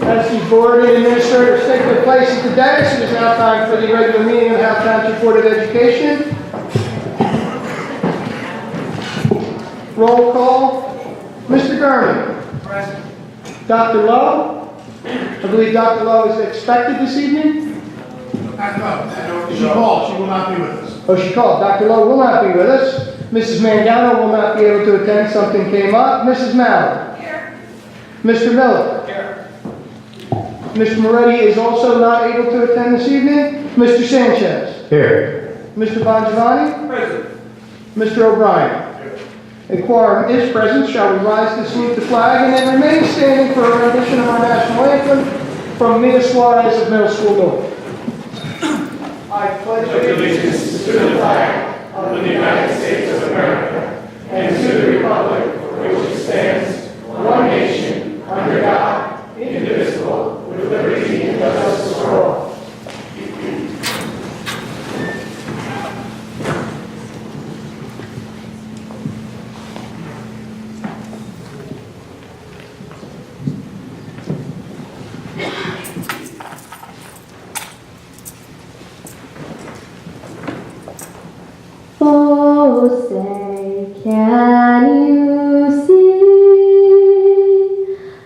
As the board and administrators take their place at the dais, it is now time for the regular meeting of the Howell Township Board of Education. Roll call. Mr. Gurman. Present. Dr. Lowe. I believe Dr. Lowe is expected this evening. No. She called. She will not be with us. Oh, she called. Dr. Lowe will not be with us. Mrs. Mangano will not be able to attend. Something came up. Mrs. Mallard. Here. Mr. Miller. Here. Mr. Moretti is also not able to attend this evening. Mr. Sanchez. Here. Mr. Bongiovanni. Present. Mr. O'Brien. A quorum is present. Shall we rise to salute the flag and then remain standing for a rendition of our national anthem from Mina Suarez of Middle School North. I pledge allegiance to the flag of the United States of America and to the republic for which it stands, one nation, under God, indivisible, with liberty and justice for all. Oh, say, can you see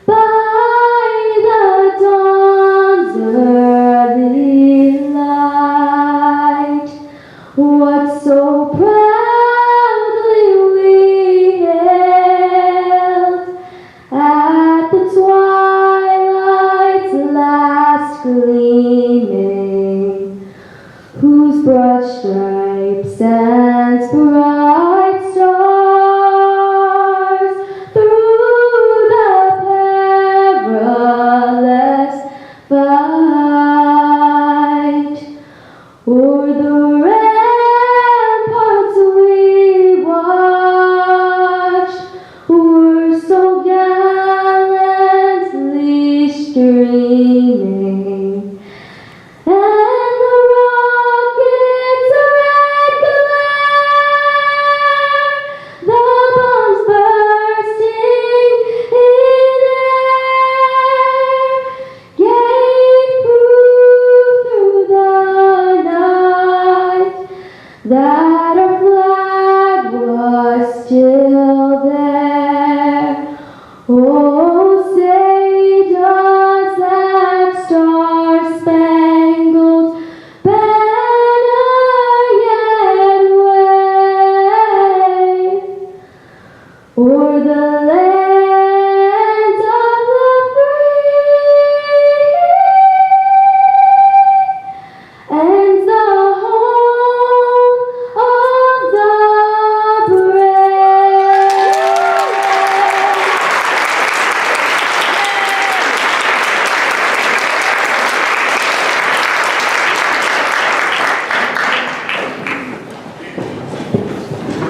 by the dawn's early light what so proudly we hailed at the twilight's last gleaming, whose broad stripes and bright stars through the perilous fight o'er the ramparts we watched were so gallantly streaming. And the rocket's red glare, the bombs bursting in air, gave proof through the night that our flag was still there. Oh, say does that star-spangled banner yet wave o'er the land of the free and the home of the brave?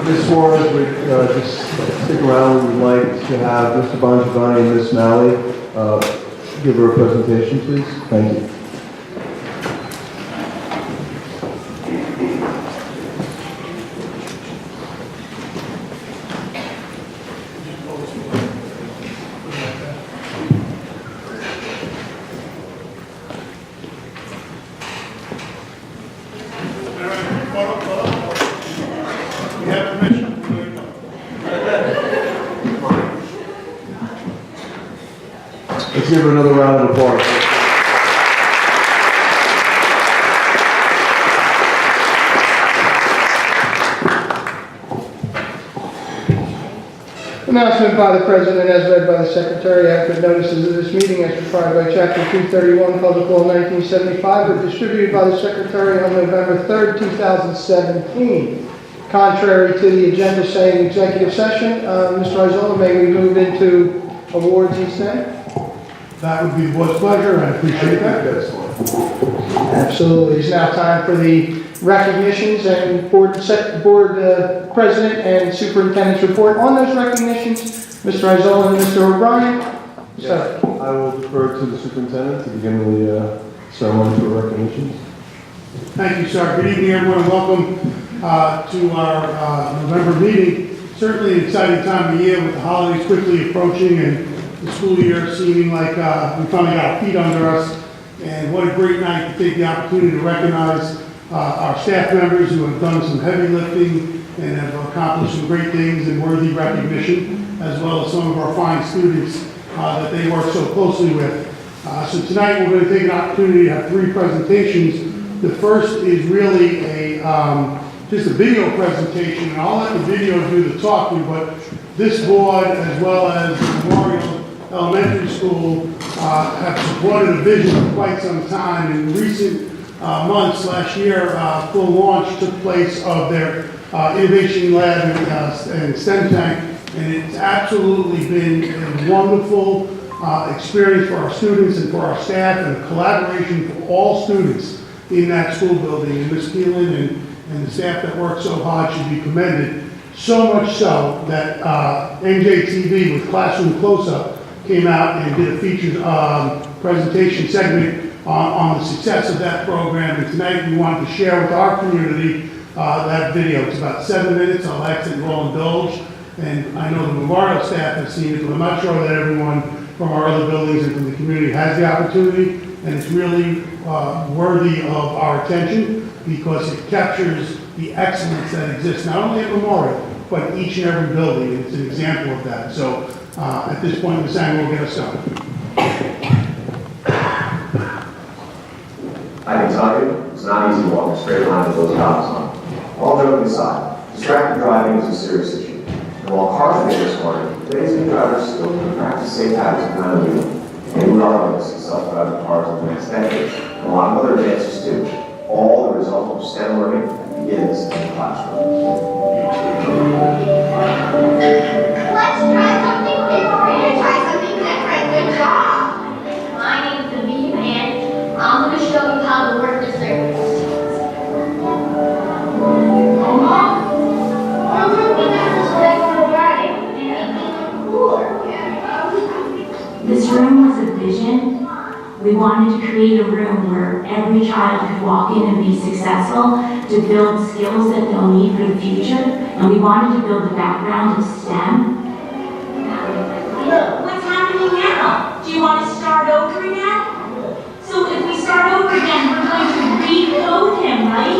Ms. Suarez, we just stick around. We would like to have Mr. Bongiovanni and Ms. Malley give her a presentation, please. Thank you. We have permission. Let's give her another round of applause. Announcement by the President as read by the Secretary. Adequate notices of this meeting as required by Chapter 231, Public Law 1975, were distributed by the Secretary on November 3rd, 2017. Contrary to the agenda saying executive session, Mr. Isola, may we move into awards instead? That would be the board's pleasure. I appreciate that. Absolutely. It's now time for the recognitions and board president and superintendent's report on those recognitions. Mr. Isola and Mr. O'Brien. Yes, I will defer to the superintendent to begin the ceremony for recognitions. Thank you, sir. Good evening, everyone. Welcome to our November meeting. Certainly an exciting time of the year with the holidays quickly approaching and the school year seeming like we finally got our feet under us. And what a great night to take the opportunity to recognize our staff members who have done some heavy lifting and have accomplished some great things and worthy recognition, as well as some of our fine students that they work so closely with. So tonight we're going to take an opportunity to have 3 presentations. The first is really just a video presentation, and I'll let the video do the talking, but this board, as well as Memorial Elementary School, have supported a vision for quite some time. In recent months, last year, full launch took place of their innovation lab and STEM tank, and it's absolutely been a wonderful experience for our students and for our staff, and a collaboration for all students in that school building. And Ms. Keelan and the staff that worked so hard should be commended. So much so that NJTV with Classroom Close-Up came out and did a featured presentation segment on the success of that program. And tonight we wanted to share with our community that video. It's about 7 minutes. I'll ask that you all indulge. And I know the Memorial staff has seen it, but I'm not sure that everyone from our other buildings and from the community has the opportunity. And it's really worthy of our attention because it captures the excellence that exists not only at Memorial, but each and every building. It's an example of that. So at this point, Ms. Ang will get us started. I can tell you, it's not easy to walk a straight line with those goggles on. All joking aside, distracted driving is a serious issue. And while cars are getting smarter, today's new drivers still can practice safe habits behind the wheel. And we are going to see self-driving cars in the next decade, and a lot of other advances too. All the result of STEM learning begins in the classroom. Let's try something different. Try something different. Good job. My name's Aviv, and I'm going to show you how to work the circuits. This room was a vision. We wanted to create a room where every child could walk in and be successful, to build skills that they'll need for the future, and we wanted to build the background of STEM. Look, what's happening now? Do you want to start over again? So if we start over again, we're going to recode him, right?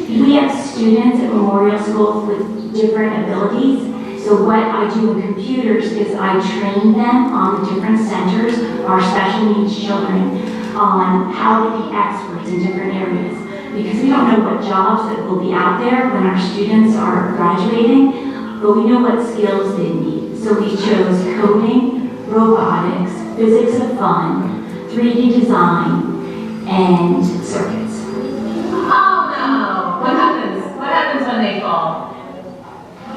We have students at Memorial Schools with different abilities. So what I do in computers is I train them on the different centers, our special needs children, on how to be experts in different areas. Because we don't know what jobs that will be out there when our students are graduating, but we know what skills they need. So we chose coding, robotics, physics of fun, 3D design, and circuits. Oh no! What happens? What happens when they fall?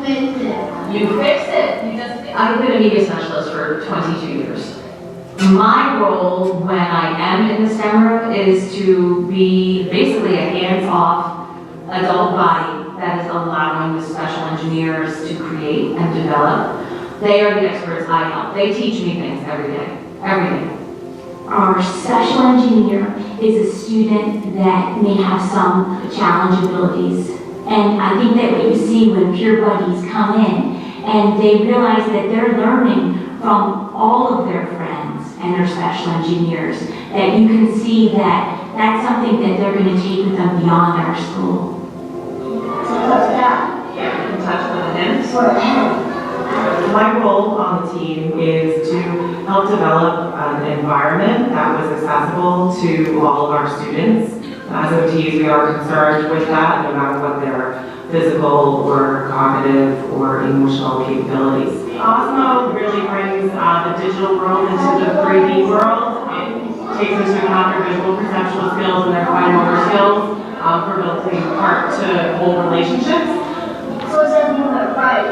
You fix it. I've been a media specialist for 22 years. My role when I am in the STEM room is to be basically a hands-off adult body that is allowing the special engineers to create and develop. They are the experts I help. They teach me things every day. Every day. Our special engineer is a student that may have some challenge abilities. And I think that what you see when peer buddies come in and they realize that they're learning from all of their friends and their special engineers, that you can see that that's something that they're going to take with them beyond our school. What's that? Yeah, you can touch with him. For him. My role on the team is to help develop an environment that was accessible to all of our students. As OTs, we are concerned with that, no matter what their physical or cognitive or emotional capabilities. Osmo really brings the digital world into the 3D world. It takes into account their visual perceptual skills and their fine motor skills for building part-to-whole relationships. So it says you went right.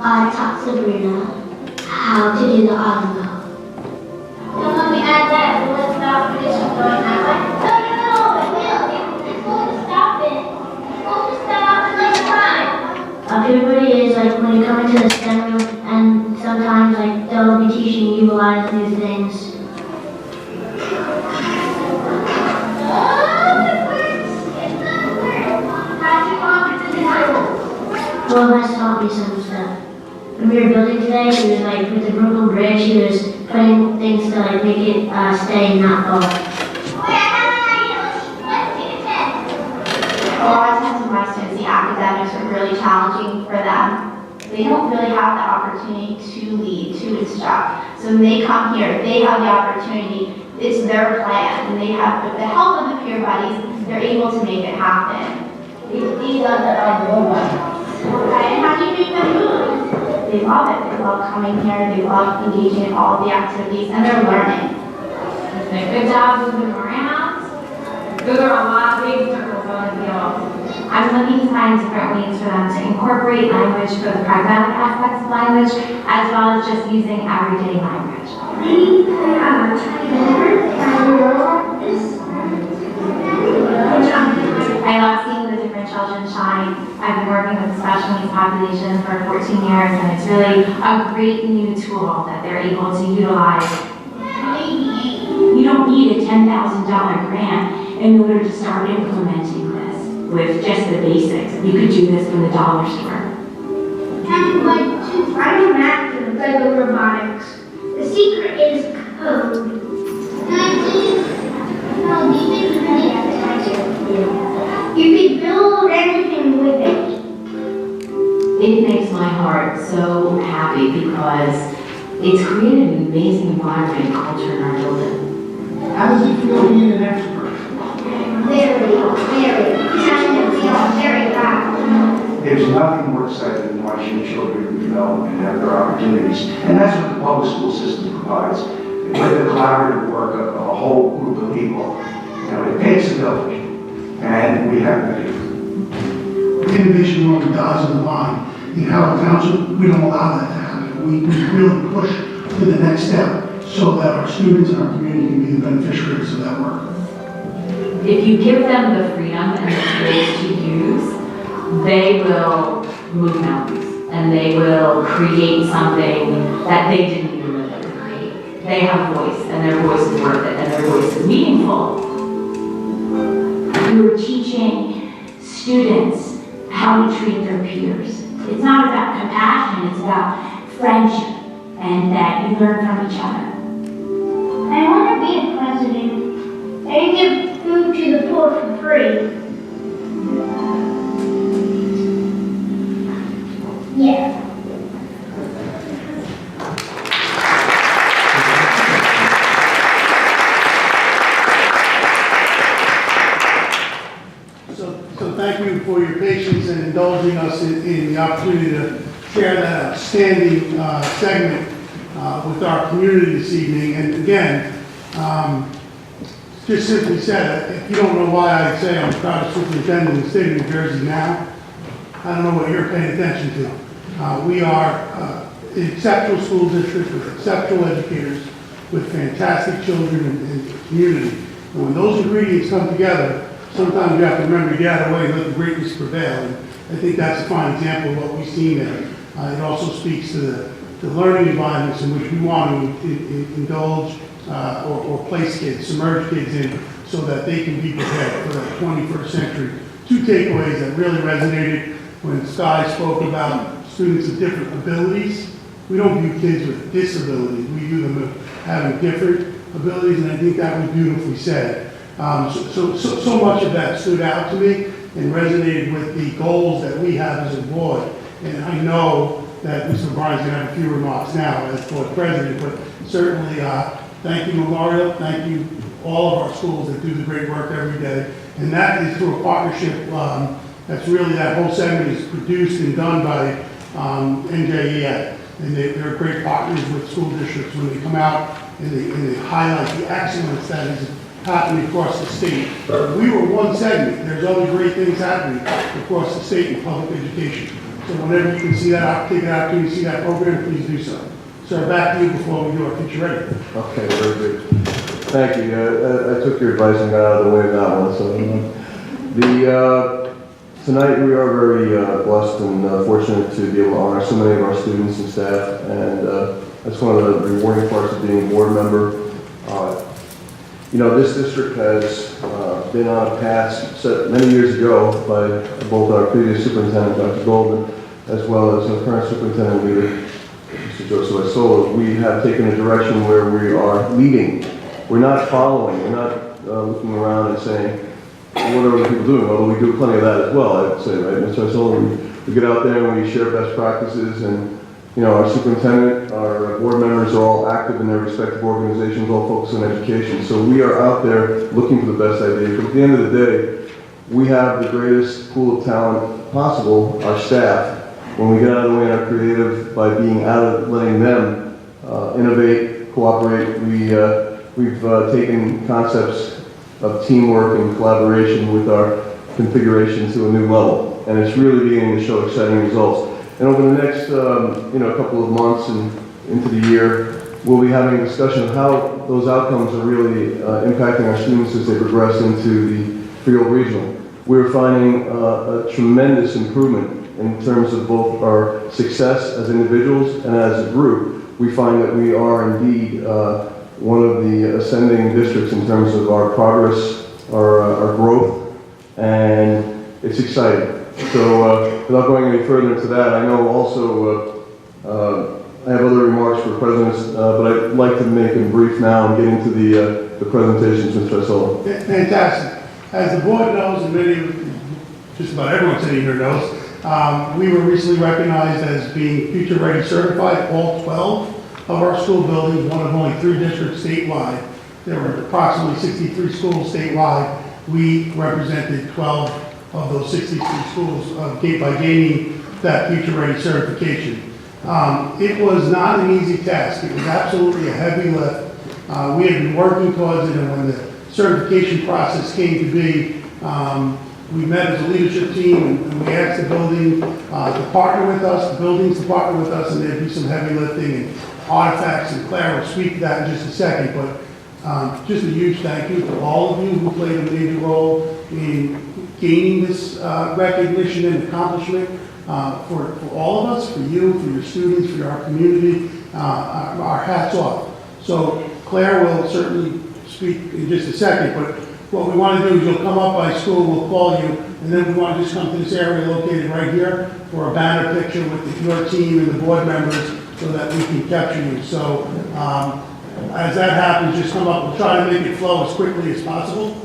I taught Sabrina how to do the audio. Then let me add that. Let's stop this from going that way. No, it will. It's going to stop it. It's going to stop next time. Everybody is like when you come into the STEM room, and sometimes like they'll be teaching you a lot of new things. Well, that's taught me some stuff. when we were building today, he was like, with the broken bridge, he was putting things to like make it stay and not fall. A lot of times with my students, the academics are really challenging for them. They don't really have the opportunity to lead, to instruct. So when they come here, they have the opportunity, it's their plan, and they have, with the help of the peer buddies, they're able to make it happen. These are the robots. Okay, and how do you make them move? They love it. They love coming here. They love engaging in all the activities, and they're learning. Good job with the morams. Those are a lot of big circles on the field. I'm looking to find different ways for them to incorporate language for the pragmatic aspects of language, as well as just using everyday language. I love seeing the different children shine. I've been working with the special needs population for 14 years, and it's really a great new tool that they're able to utilize. You don't need a $10,000 grant in order to start implementing this with just the basics. You could do this from the dollar store. I'm a master of Lego robotics. The secret is code. You can build anything with it. It makes my heart so happy because it's created an amazing environment and culture in our building. How does it feel being an expert? Very loud. There's nothing more exciting than watching children develop and have their opportunities. And that's what the public school system provides. With the collaborative work of a whole group of people. It takes a village, and we have many. The innovation room dies on the vine. In Howell Township, we don't allow that to happen. We really push to the next step so that our students and our community can be the beneficiaries of that work. If you give them the freedom and the space to use, they will move mountains and they will create something that they didn't even know they could create. They have a voice, and their voice is worth it, and their voice is meaningful. You're teaching students how to treat their peers. It's not about compassion, it's about friendship, and that you learn from each other. I want to be a president and give food to the poor for free. Yeah. So thank you for your patience and indulging us in the opportunity to share that outstanding segment with our community this evening. And again, just simply said, if you don't know why I say I'm the proudest superintendent in the state of New Jersey now, I don't know what you're paying attention to. We are an exceptional school district with exceptional educators, with fantastic children and community. And when those ingredients come together, sometimes you have to remember to get out of the way and let the greatness prevail. And I think that's a fine example of what we've seen there. It also speaks to the learning environments in which we want to indulge or place kids, submerge kids in, so that they can be prepared for the 21st century. Two takeaways that really resonated when Sky spoke about students with different abilities. We don't view kids with disabilities. We view them as having different abilities, and I think that was beautifully said. So much of that stood out to me and resonated with the goals that we have as a board. And I know that Mr. O'Brien's going to have a few remarks now as board president, but certainly thank you, Memorial. Thank you, all of our schools that do the great work every day. And that is through a partnership that's really, that whole segment is produced and done by NJEA. And they're great partners with school districts when they come out and they highlight the excellence that is happening across the state. We were one segment. There's other great things happening across the state in public education. So whenever you can see that, take an opportunity to see that program, please do so. So back to you before we do our future ready. Okay, very good. Thank you. I took your advice and got out of the way of that one. So tonight we are very blessed and fortunate to be able to honor so many of our students and staff, and that's one of the rewarding parts of being a board member. This district has been on a path set many years ago by both our previous superintendent, Dr. Golden, as well as the current superintendent leader, Mr. Joseph Isola, we have taken a direction where we are leading. We're not following. We're not looking around and saying, what are other people doing? Although we do plenty of that as well, I would say, right, Mr. Isola? We get out there and we share best practices, and our superintendent, our board members are all active in their respective organizations, all focused on education. So we are out there looking for the best ideas. But at the end of the day, we have the greatest pool of talent possible, our staff. When we get out of the way and are creative by being out of letting them innovate, cooperate, we've taken concepts of teamwork and collaboration with our configuration to a new level. And it's really beginning to show exciting results. And over the next couple of months and into the year, we'll be having a discussion of how those outcomes are really impacting our students as they progress into the Freehold Regional. We're finding a tremendous improvement in terms of both our success as individuals and as a group. We find that we are indeed one of the ascending districts in terms of our progress, our growth, and it's exciting. So without going any further into that, I know also I have other remarks for presidents, but I'd like to make them brief now and get into the presentations, Mr. Isola. Fantastic. As the board knows, and many, just about everyone sitting here knows, we were recently recognized as being Future Ready certified, all 12 of our school buildings, one of only 3 districts statewide. There were approximately 63 schools statewide. We represented 12 of those 63 schools by gaining that Future Ready certification. It was not an easy task. It was absolutely a heavy lift. We had been working towards it, and when the certification process came to be, we met as a leadership team, and we asked the building to partner with us, the buildings to partner with us, and there'd be some heavy lifting and artifacts, and Claire will speak to that in just a second, but just a huge thank you to all of you who played a major role in gaining this recognition and accomplishment for all of us, for you, for your students, for our community. Our hats off. So Claire will certainly speak in just a second, but what we want to do is you'll come up by school, we'll call you, and then we want to just come to this area located right here for a banner picture with your team and the board members so that we can capture you. So as that happens, just come up. We'll try to make it flow as quickly as possible.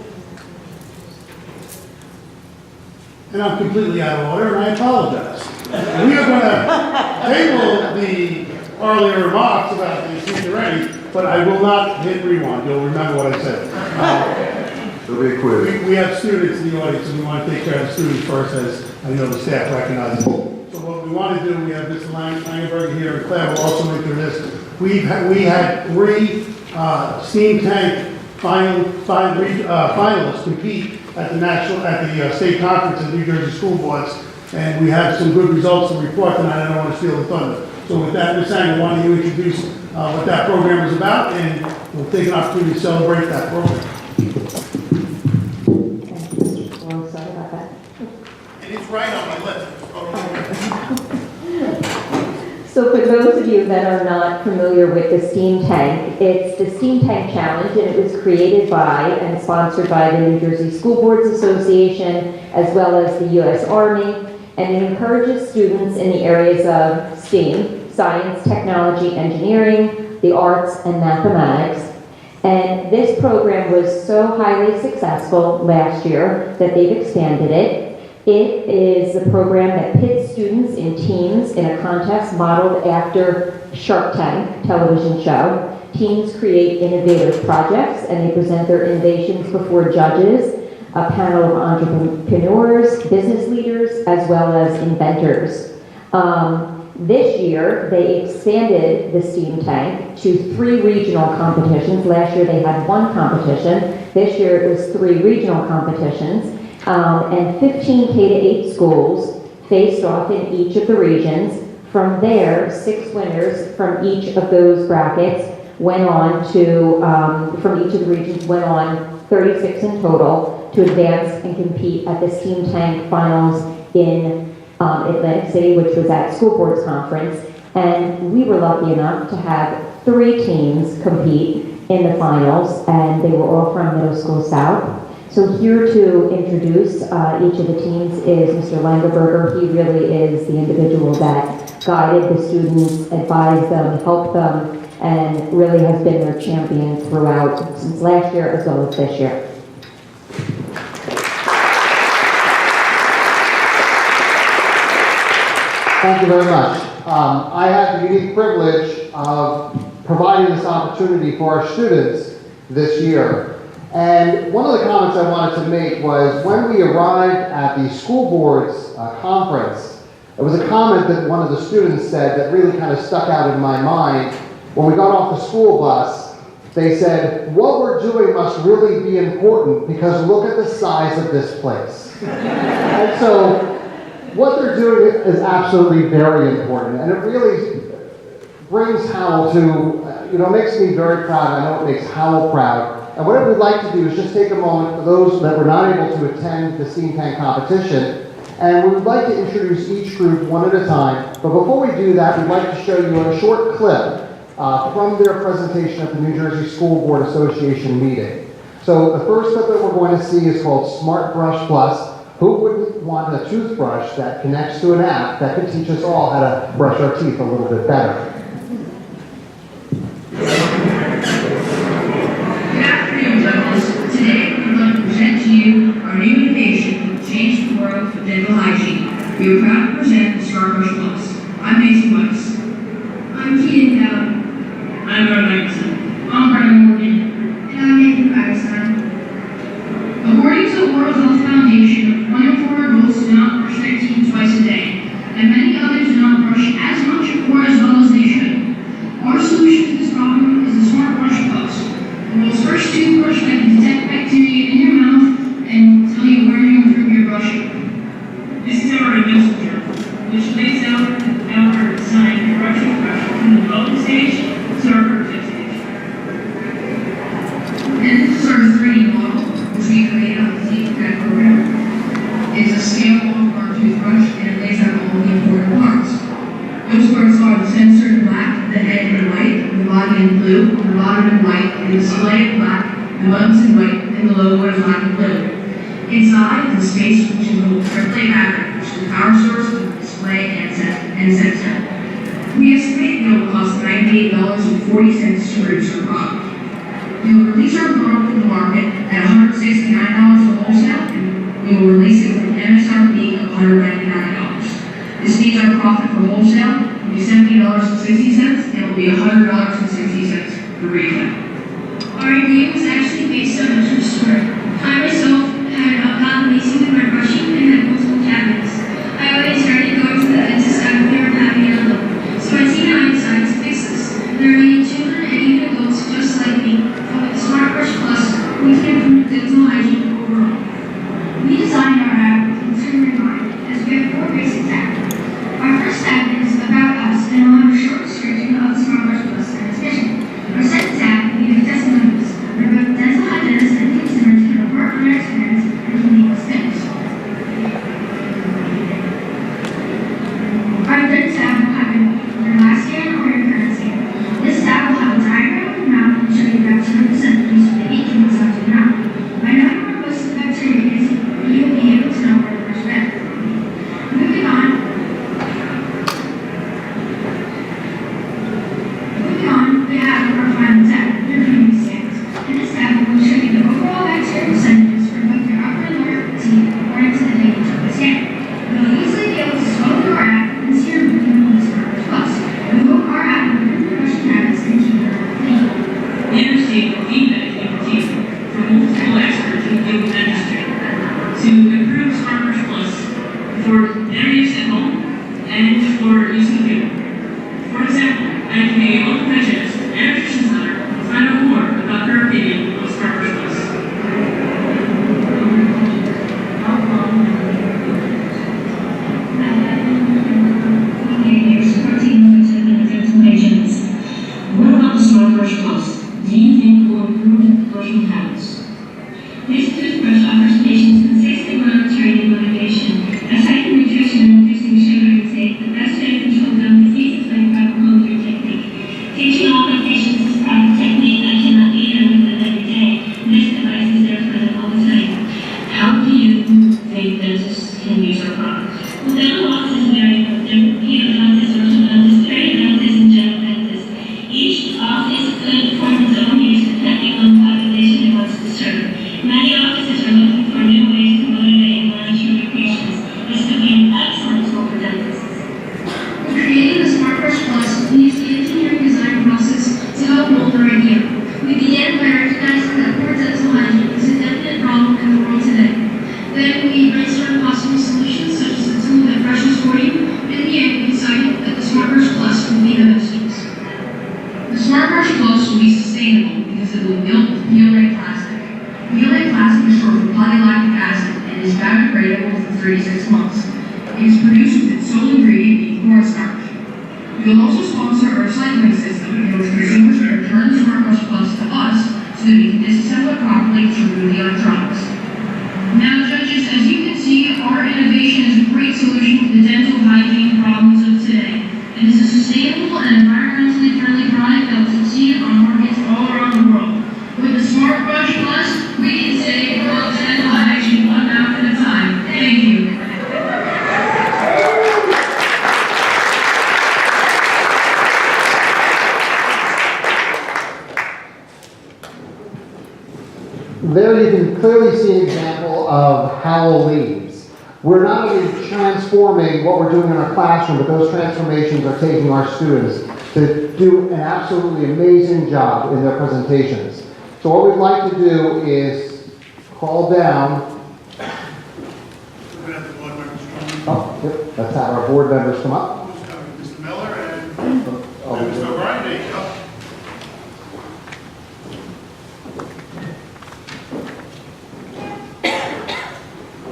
And I'm completely out of order, and I apologize. We are going to table the earlier remarks about the Future Ready, but I will not hit rewind. You'll remember what I said. It'll be a quiz. We have students in the audience, and we want to take care of the students first, as I know the staff recognizes. So what we want to do, we have Mr. Langenberg here, and Claire will also make this. We had 3 steam tank finalists compete at the state conference of New Jersey school boards, and we have some good results to report tonight. I don't want to steal the thunder. So with that, Ms. Ang, why don't you introduce what that program is about, and we'll take an opportunity to celebrate that program. Well, sorry about that. And it's right on my list. So for those of you that are not familiar with the steam tank, it's the Steam Tank Challenge, and it was created by and sponsored by the New Jersey School Boards Association as well as the U.S. Army, and it encourages students in the areas of STEAM, science, technology, engineering, the arts, and mathematics. And this program was so highly successful last year that they've expanded it. It is a program that pits students in teams in a contest modeled after Shark Tank television show. Teams create innovative projects and they present their innovations before judges, a panel of entrepreneurs, business leaders, as well as inventors. This year, they expanded the steam tank to 3 regional competitions. Last year, they had 1 competition. This year, it was 3 regional competitions. And 15 K-8 schools faced off in each of the regions. From there, 6 winners from each of those brackets went on to, from each of the regions went on, 36 in total, to advance and compete at the Steam Tank Finals in Atlantic City, which was at School Boards Conference. And we were lucky enough to have 3 teams compete in the finals, and they were all from Middle School South. So here to introduce each of the teams is Mr. Langerberger. He really is the individual that guided the students, advised them, helped them, and really has been their champion throughout since last year as well as this year. Thank you very much. I have the unique privilege of providing this opportunity for our students this year. And one of the comments I wanted to make was when we arrived at the school board's conference, it was a comment that one of the students said that really kind of stuck out in my mind. When we got off the school bus, they said, what we're doing must really be important because look at the size of this place. And so what they're doing is absolutely very important, and it really brings Howell to, makes me very proud. I know it makes Howell proud. And what I would like to do is just take a moment for those that were not able to attend the Steam Tank competition, and we would like to introduce each group one at a time. But before we do that, we'd like to show you a short clip from their presentation at the New Jersey School Board Association meeting. So the first clip that we're going to see is called Smart Brush Plus. Who wouldn't want a toothbrush that connects to an app that could teach us all how to brush our teeth a little bit better? Today, we'd like to present to you our new innovation that will change the world for dental hygiene. We are proud to present the Smart Brush Plus. I'm Mason Weiss. I'm Keaton Dowd. I'm Aaron Magnuson. I'm Brian Morgan. And I'm Nathan Patterson. According to the World Health Foundation, 1 in 4 adults do not brush their teeth twice a day, and many others do not brush as much or as well as they should. Our solution to this problem is the Smart Brush Plus. The world's first toothbrush that can detect bacteria in your mouth and tell you where to improve your brushing. This is our invention journal, which lays out our design for our toothbrush from the development stage to our prototype stage. And this is our 3D model, which we created on the TeamCAD program. It's a scale of our toothbrush and it lays out all the important parts. Those parts are the sensor in black, the head in white, the body in blue, the bottom in white, the display in black, the buttons in white, and the logo is black and blue. Inside, the space which includes AAA battery, which is the power source of the display and sensor. We estimate it will cost $98.40 to produce our product. We will release our product in the market at $169 for wholesale, and we will release it with an MSRP of $199. This means our profit for wholesale will be $70.60, and it will be $100.60 for retail. Our idea was actually based on a true story. I myself had a problem leasing with my brushing and had multiple cavities. I always started going to the dentist after they were having a look. So my team and I decided to fix this. There are many children and even adults just like me. But with the Smart Brush Plus, we can improve dental hygiene overall. We designed our app with consumer in mind, as we have 4 basic tabs. Our first tab is About Us, and will have a short description of the Smart Brush Plus and its mission. Our second tab will be the testimonials, where both dental hygienists and consumers can report on their experience and can leave us tips. Our third tab will have your last scan or your current scan. This tab will have a diagram of your mouth and show you about 10% of use of the ink in inside your mouth. By knowing where most of the bacteria is, you will be able to know where to brush better. Moving on, we have our final tab, your premium scans. In this tab, we will show you the overall bacteria percentages for both your upper and lower teeth according to the page of the scan. You will easily be able to scroll through our app and see your movement on the Smart Brush Plus. We hope our app will improve your brushing habits and keep your mouth clean. We understand the feedback you receive from multiple experts in the dental industry to improve Smart Brush Plus for their use at home and for use in the field. For example, I can be a local hygienist and nutrition center to find out more about her opinion on Smart Brush Plus. What about the Smart Brush Plus? Do you think it will improve brushing habits? This toothbrush offers patients consistent monitoring and motivation. Aside from nutrition and reducing sugar intake, the best way to control gum disease is by proper home care technique. cornstarch. We will also sponsor a recycling system in which consumers can return the SmartBrush Plus to us so that we can disassemble it properly to remove the electronics. Now, judges, as you can see, our innovation is a great solution to the dental hygiene problems of today. It is a sustainable and environmentally friendly product that will succeed on markets all around the world. With the SmartBrush Plus, we can save on dental hygiene one mouth at a time. Thank you. There you can clearly see an example of Howell leads. We're not only transforming what we're doing in our classroom, but those transformations are taking our students to do an absolutely amazing job in their presentations. So what we'd like to do is call down. Oh, yep, let's have our board members come up. Mr. Miller and Mr. O'Brien, there you go.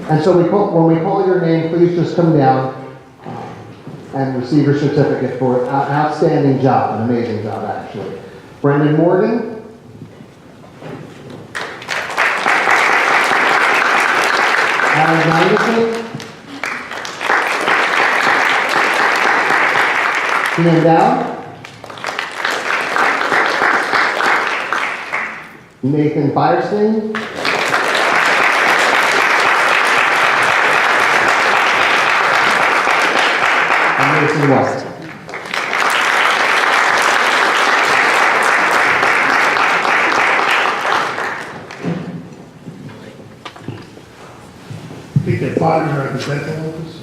And so when we call your name, please just come down and receive your certificate for an outstanding job, an amazing job, actually. Brendan Morgan. Alan Magnuson. Ian Dow. Nathan Firestein. Mason West. I think their fathers are at the dental office.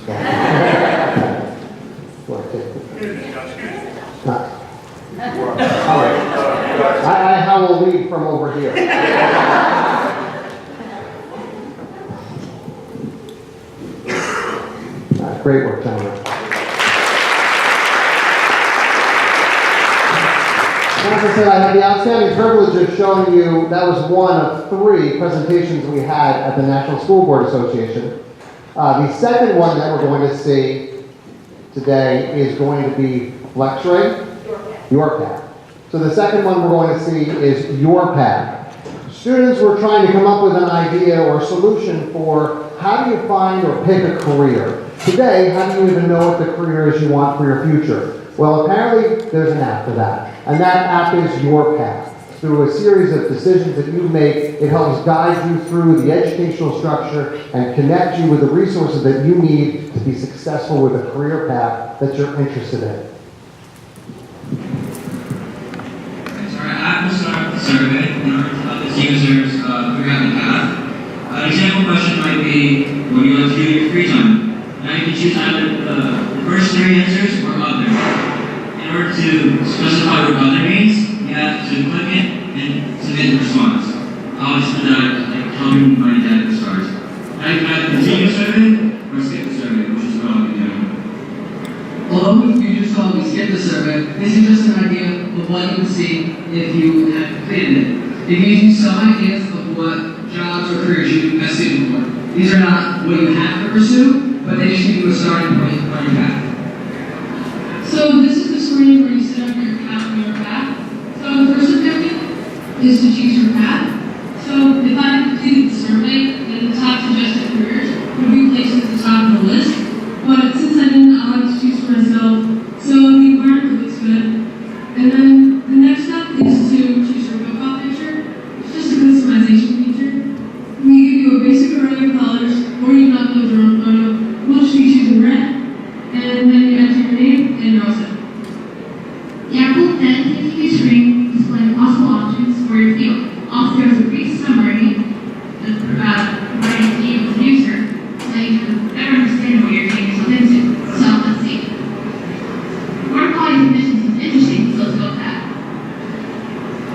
I have a lead from over here. Great work, gentlemen. As I said, I had the outstanding privilege of showing you, that was one of 3 presentations we had at the National School Board Association. The second one that we're going to see today is going to be lecturing Your Path. So the second one we're going to see is Your Path. Students were trying to come up with an idea or solution for how do you find or pick a career. Today, how do you even know what the career is you want for your future? Well, apparently there's an app for that. And that app is Your Path. Through a series of decisions that you make, it helps guide you through the educational structure and connect you with the resources that you need to be successful with a career path that you're interested in. Sorry, I will start with the survey in order to help its users figure out the path. An example question might be, what do you like to do in your free time? Now you can choose either the first 3 answers or other. In order to specify what other means, you have to click it and submit the response. I'll just put that, tell me my data at the start. Now you can either continue the survey or skip the survey, which is what I'll be doing. Although you just call me skip the survey, this is just an idea of what you would see if you had completed it. It gives you some ideas of what jobs or careers you'd be best suited for. These are not what you have to pursue, but they just give you a starting point on your path. So this is the screen where you set up your path and your path. So the first objective is to choose your path. So if I completed the survey, then the top suggested careers would be placed at the top of the list. But since I didn't, I like to choose for myself. So the environment looks good. And then the next step is to choose your profile picture. It's just a customization feature. We give you a basic array of colors, or you can upload your own photo. We'll just be choosing red. And then you enter your name and you're all set. The Apple then gives you a screen displaying possible options for your field. Also, there's a brief summary provided to you as a user so you can better understand what you're getting yourself into. So, let's see. Water quality conditions is interesting, so let's go with that.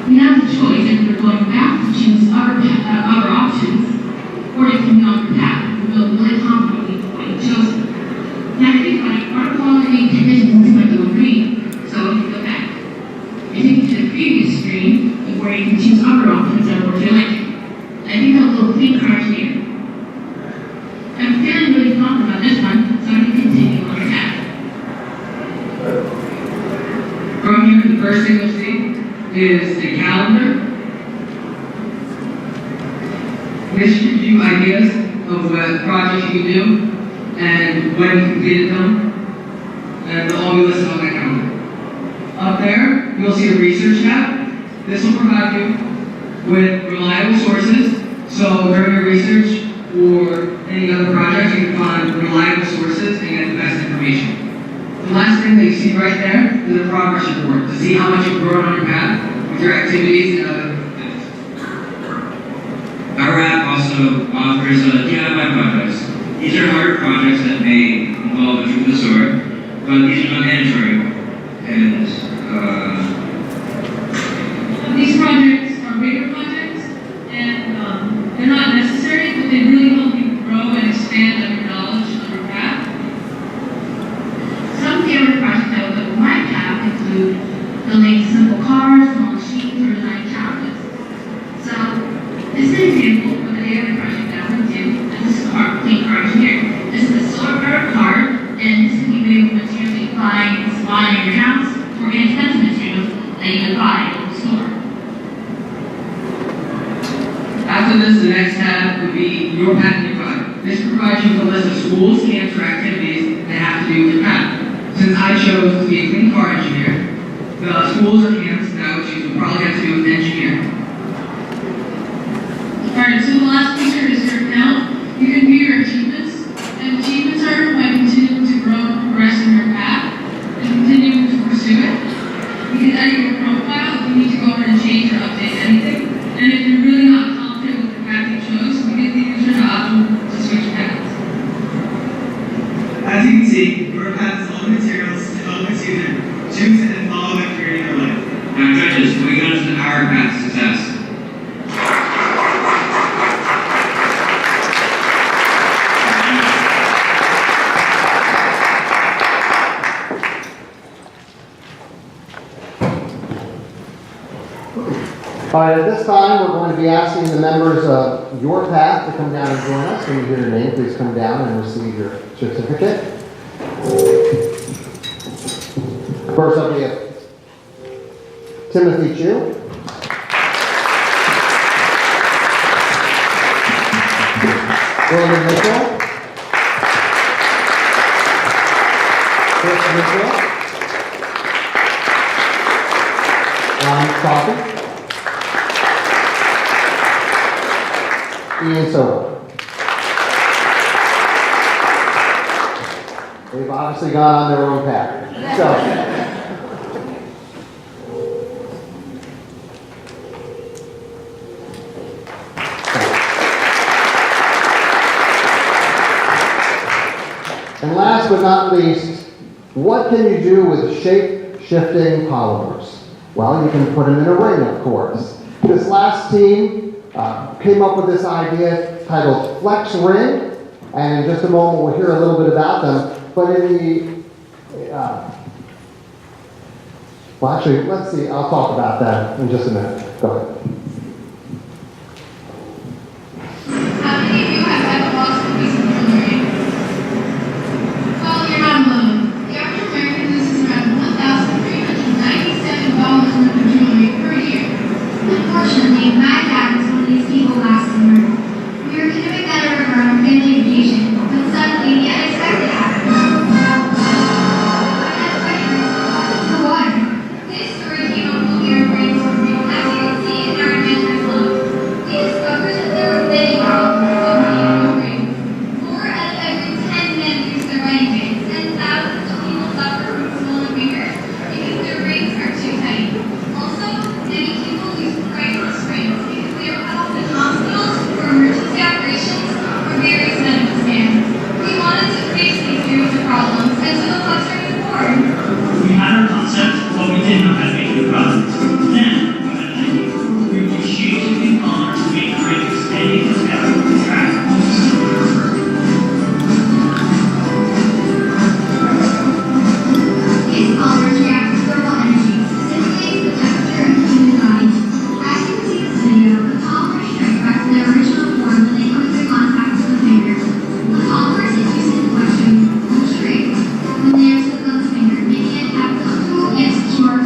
You have the choice if you're going back to choose other options, or you can go on your path and feel really confident with what you've chosen. Now, if you think about it, water quality conditions is like a green, so if you go back, you take you to the previous screen where you can choose other options that are what you like. I think I'll little clean cards here. I'm feeling really confident about this one, so I can continue on the path. From here, the first thing you'll see is a calendar. This gives you ideas of what projects you can do and when you can get them. And they'll all be listed on that calendar. Up there, you'll see a research tab. This will provide you with reliable sources. So during your research or any other projects, you can find reliable sources and get the best information. The last thing that you see right there is a progress report to see how much you've grown on your path with your activities and other things. Our app also offers DIY projects. These are harder projects that may involve a trip to the store, but these are not mandatory. And These projects are bigger projects, and they're not necessary, but they really help you grow and expand on your knowledge on your path. Some favorite projects I would put on my path include building simple cars, small machines, or design challenges. So, this is an example of a daily project that I would do as a clean car engineer. This is a solar powered car, and this can be made with materials that you find in your house or inexpensive materials that you can buy in the store. After this, the next tab would be your path and your project. This provides you with a list of schools, camps, or activities that have to do with your path. Since I chose to be a clean car engineer, the schools or camps that I would choose would probably have to do with engineering. Alright, so the last feature is your account. You can view your achievements, and achievements are by continuing to grow and progress in your path, and continuing to pursue it. You can edit your profile if you need to go in and change or update anything, and if you're really not confident with the path you chose, you get the user the option to switch paths. as you can see, your path is all the materials to help us choose and follow the career in your life. Now judges, can we go to our path to success? All right, at this time, we're going to be asking the members of your path to come down and join us. When you hear your name, please come down and receive your certificate. First up, we have Timothy Chu. William Mitchell. Chris Mitchell. Ron Coffey. Ian Sober. They've obviously gone on their own path. So, and last but not least, what can you do with shape-shifting polymers? Well, you can put them in a ring, of course. This last team came up with this idea titled Flex Ring, and in just a moment we'll hear a little bit about them. But in the, well actually, let's see, I'll talk about that in just a minute. Go ahead. How many of you have ever lost a piece of jewelry? Well, you're not alone. The average American loses around $1,397 worth of jewelry per year. Unfortunately, my dad was one of these people last summer. We were getting better of our own family vacation, but suddenly the unexpected happened. The water. This story came up while we were brainstorming. As you can see in our adventure club, we discovered that there were many problems associated with rings. 4 out of every 10 men use their wedding rings, and thousands of people suffer from swollen fingers because their rings are too tight. Also, many people use priceless rings because they are held in hospitals for emergency operations or various medical scans. We wanted to face these series of problems, and so the Flex Ring was born. We had our concept, but we didn't know how to make the product. Then, we had an idea. We would use shape-shifting polymers to make the ring expanding together with track. These polymers react with thermal energy, specifically the temperature of the human body. As you can see in this video, the polymers shrink back to their original form when they come into contact with the finger. The polymers induced in flexion will shrink when they are stuck on the finger, making it have comfortable yet secure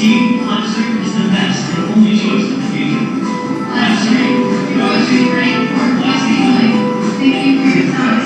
team, Hunter is the best and only choice in the future. That's great. You're always doing great work. Watch the life. Thank you for your time.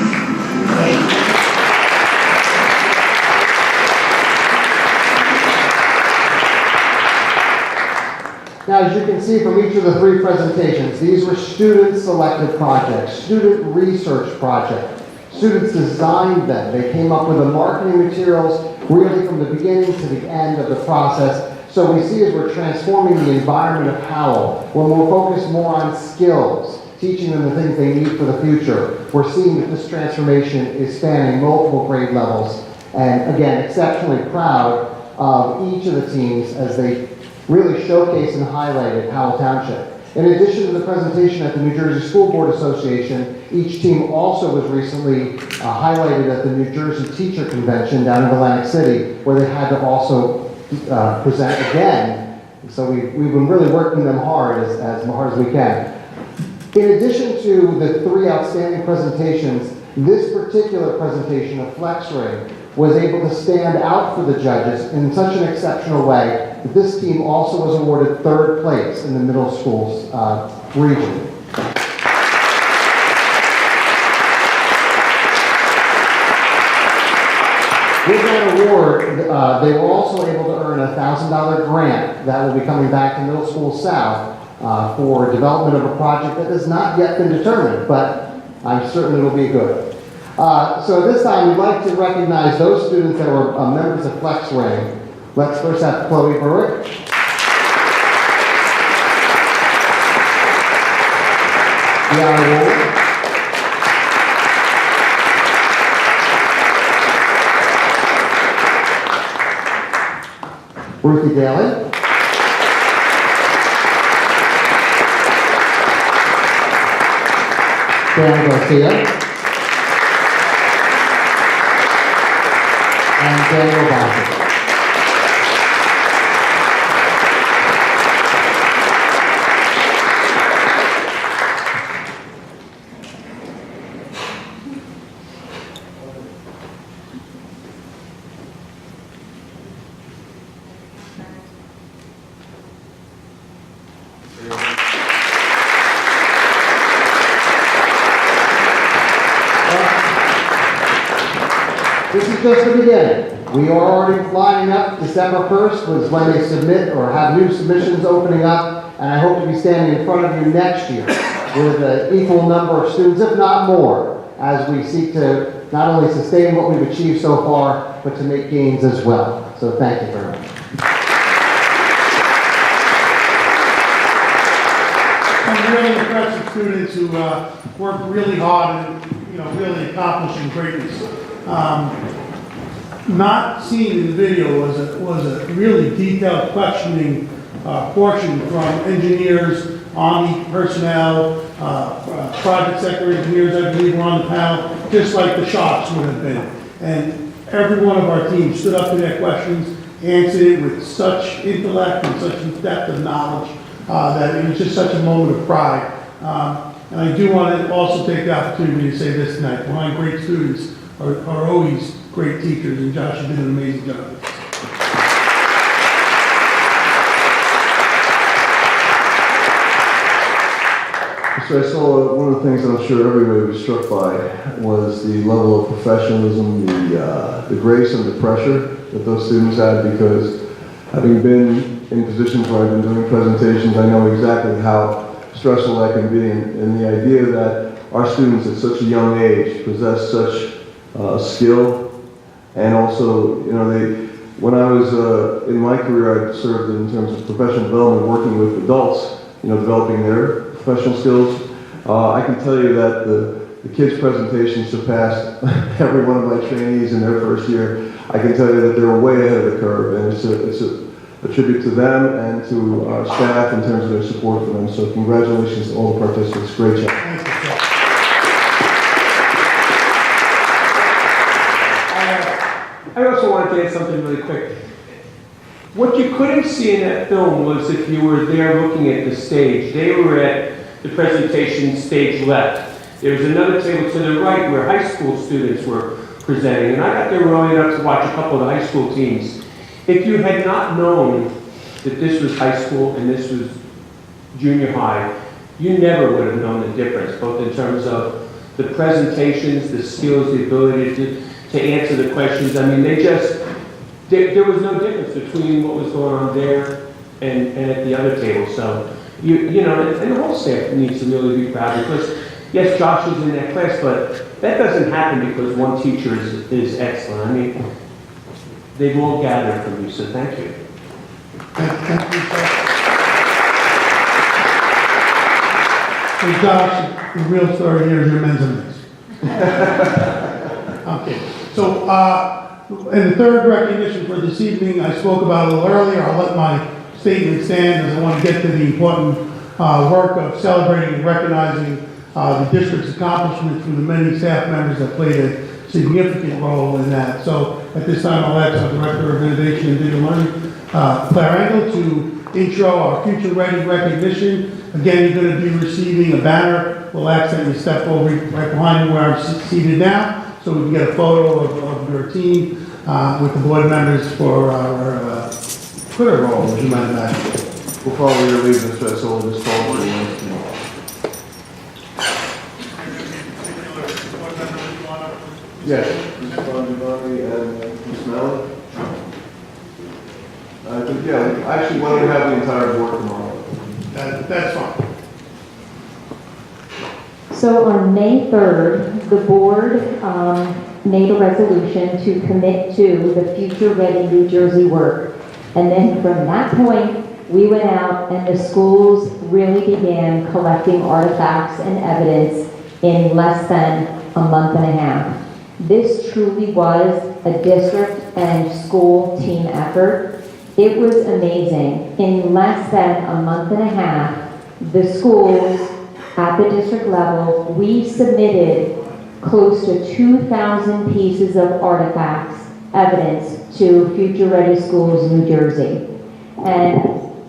Now, as you can see from each of the three presentations, these were student-selected projects, student research projects. Students designed them. They came up with the marketing materials really from the beginning to the end of the process. So we see as we're transforming the environment of Howell, when we're focused more on skills, teaching them the things they need for the future, we're seeing that this transformation is spanning multiple grade levels. And again, exceptionally proud of each of the teams as they really showcased and highlighted Howell Township. In addition to the presentation at the New Jersey School Board Association, each team also was recently highlighted at the New Jersey Teacher Convention down in Atlantic City, where they had to also present again. So we've been really working them hard as hard as we can. In addition to the three outstanding presentations, this particular presentation of FlexRing was able to stand out for the judges in such an exceptional way that this team also was awarded third place in the middle schools region. With that award, they were also able to earn a $1,000 grant that will be coming back to Middle School South for development of a project that has not yet been determined, but I'm certain it will be good. So this time, we'd like to recognize those students that were members of FlexRing. Let's first have Chloe Burrick. Deanna Wool. Ruthie Daly. Dan Garcia. And Daniel Boston. This is just the beginning. We are already lining up. December 1st was when they submit or have new submissions opening up, and I hope to be standing in front of you next year with an equal number of students, if not more, as we seek to not only sustain what we've achieved so far, but to make gains as well. So thank you very much. Some really impressive students who worked really hard and really accomplishing greatness. Not seen in the video was a really detailed questioning portion from engineers, Army personnel, private sector engineers, I believe, were on the panel, just like the shops would have been. And every one of our teams stood up to their questions, answered it with such intellect and such depth of knowledge that it was just such a moment of pride. And I do want to also take the opportunity to say this tonight. Behind great students are always great teachers, and Josh, you did an amazing job. So I saw one of the things that I'm sure everybody was struck by was the level of professionalism, the grace and the pressure that those students had, because having been in positions where I've been doing presentations, I know exactly how stressful that can be, and the idea that our students at such a young age possess such skill, and also, when I was in my career, I served in terms of professional development, working with adults, developing their professional skills. I can tell you that the kids' presentation surpassed every one of my trainees in their first year. I can tell you that they're way ahead of the curve, and it's a tribute to them and to our staff in terms of their support for them. So congratulations to all the participants. Great job. I also wanted to add something really quick. What you couldn't see in that film was if you were there looking at the stage. They were at the presentation stage left. There was another table to the right where high school students were presenting, and I got there early enough to watch a couple of the high school teams. If you had not known that this was high school and this was junior high, you never would have known the difference, both in terms of the presentations, the skills, the ability to answer the questions. I mean, there was no difference between what was going on there and at the other table. So, you know, and the whole staff needs to really be proud because, yes, Josh is in that class, but that doesn't happen because one teacher is excellent. I mean, they've all gathered from you, so thank you. Thank you, sir. So Josh, the real story here is your men's and Okay, so, and the third recognition for this evening, I spoke about a little earlier. I'll let my statement stand as I want to get to the important work of celebrating and recognizing the district's accomplishments through the many staff members that played a significant role in that. So at this time, I'll ask our Director of Innovation and Digital Learning, Claire Engel, to intro our Future Ready recognition. Again, you're going to be receiving a banner. We'll ask that you step over right behind me where I'm seated now so we can get a photo of your team with the board members for our Twitter role, as you might imagine. We'll follow your lead, Mr. Isola, this fall. Yes, Mr. Bongiovanni and Ms. Mallon. I think, yeah, actually, why don't we have the entire board tomorrow? That's fine. So on May 3rd, the board made a resolution to commit to the Future Ready New Jersey work. And then from that point, we went out and the schools really began collecting artifacts and evidence in less than a month and a half. This truly was a district and school team effort. It was amazing. In less than a month and a half, the schools at the district level, we submitted close to 2,000 pieces of artifacts, evidence to Future Ready Schools New Jersey. And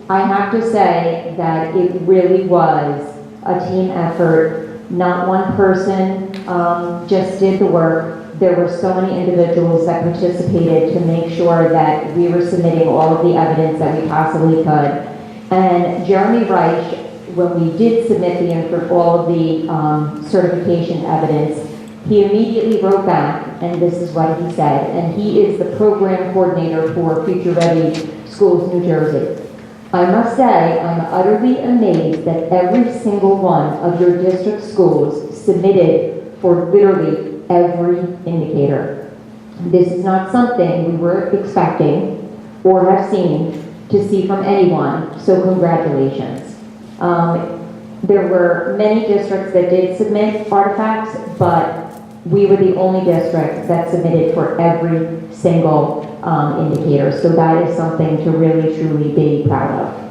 I have to say that it really was a team effort. Not one person just did the work. There were so many individuals that participated to make sure that we were submitting all of the evidence that we possibly could. And Jeremy Reich, when we did submit all of the certification evidence, he immediately wrote back, and this is what he said, and he is the program coordinator for Future Ready Schools New Jersey. I must say, I'm utterly amazed that every single one of your district schools submitted for literally every indicator. This is not something we were expecting or have seen to see from anyone, so congratulations. There were many districts that did submit artifacts, but we were the only district that submitted for every single indicator. So that is something to really, truly be proud of.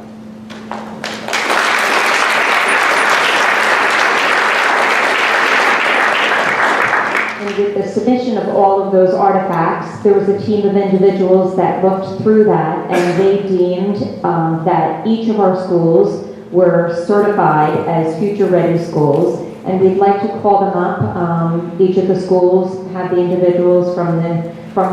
And with the submission of all of those artifacts, there was a team of individuals that looked through that, and they deemed that each of our schools were certified as Future Ready schools, and we'd like to call them up. Each of the schools have the individuals from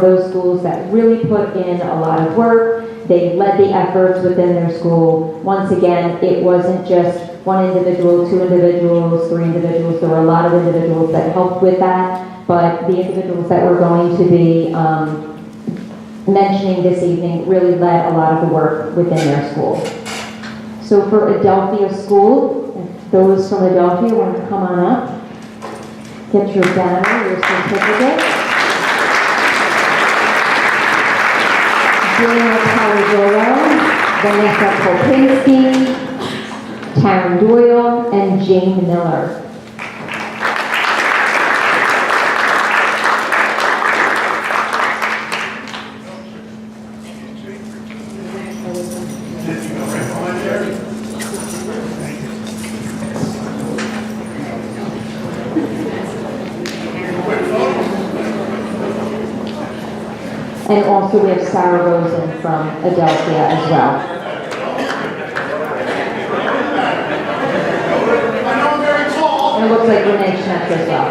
those schools that really put in a lot of work. They led the efforts within their school. Once again, it wasn't just one individual, two individuals, three individuals. There were a lot of individuals that helped with that, but the individuals that we're going to be mentioning this evening really led a lot of the work within their school. So for Adelphia School, if those from Adelphia want to come on up, get your banner, your certificate. Julia Palladoro, Vanessa Kopinski, Taryn Doyle, and Jane Miller. And also we have Sarah Rosen from Adelphia as well. And it looks like Renee Schnepp as well.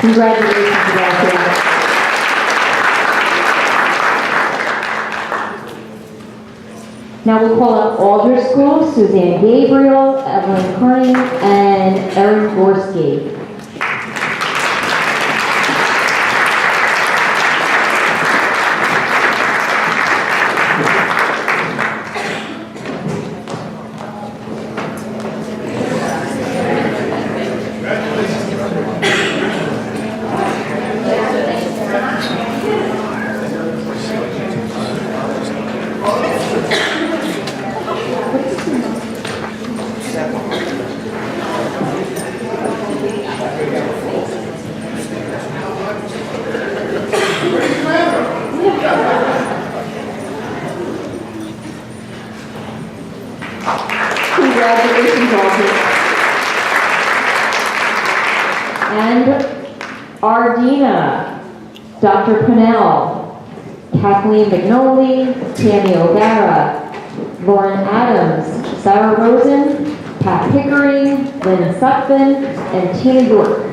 Congratulations, Walter. Now we'll call up Alder School, Suzanne Gabriel, Evelyn Carney, and Erin Gorski. Congratulations, Walter. And Ardina, Dr. Pennell, Kathleen McNolly, Tammy O'Gara, Lauren Adams, Sarah Rosen, Pat Pickering, Lynn Sutphin, and Tina York.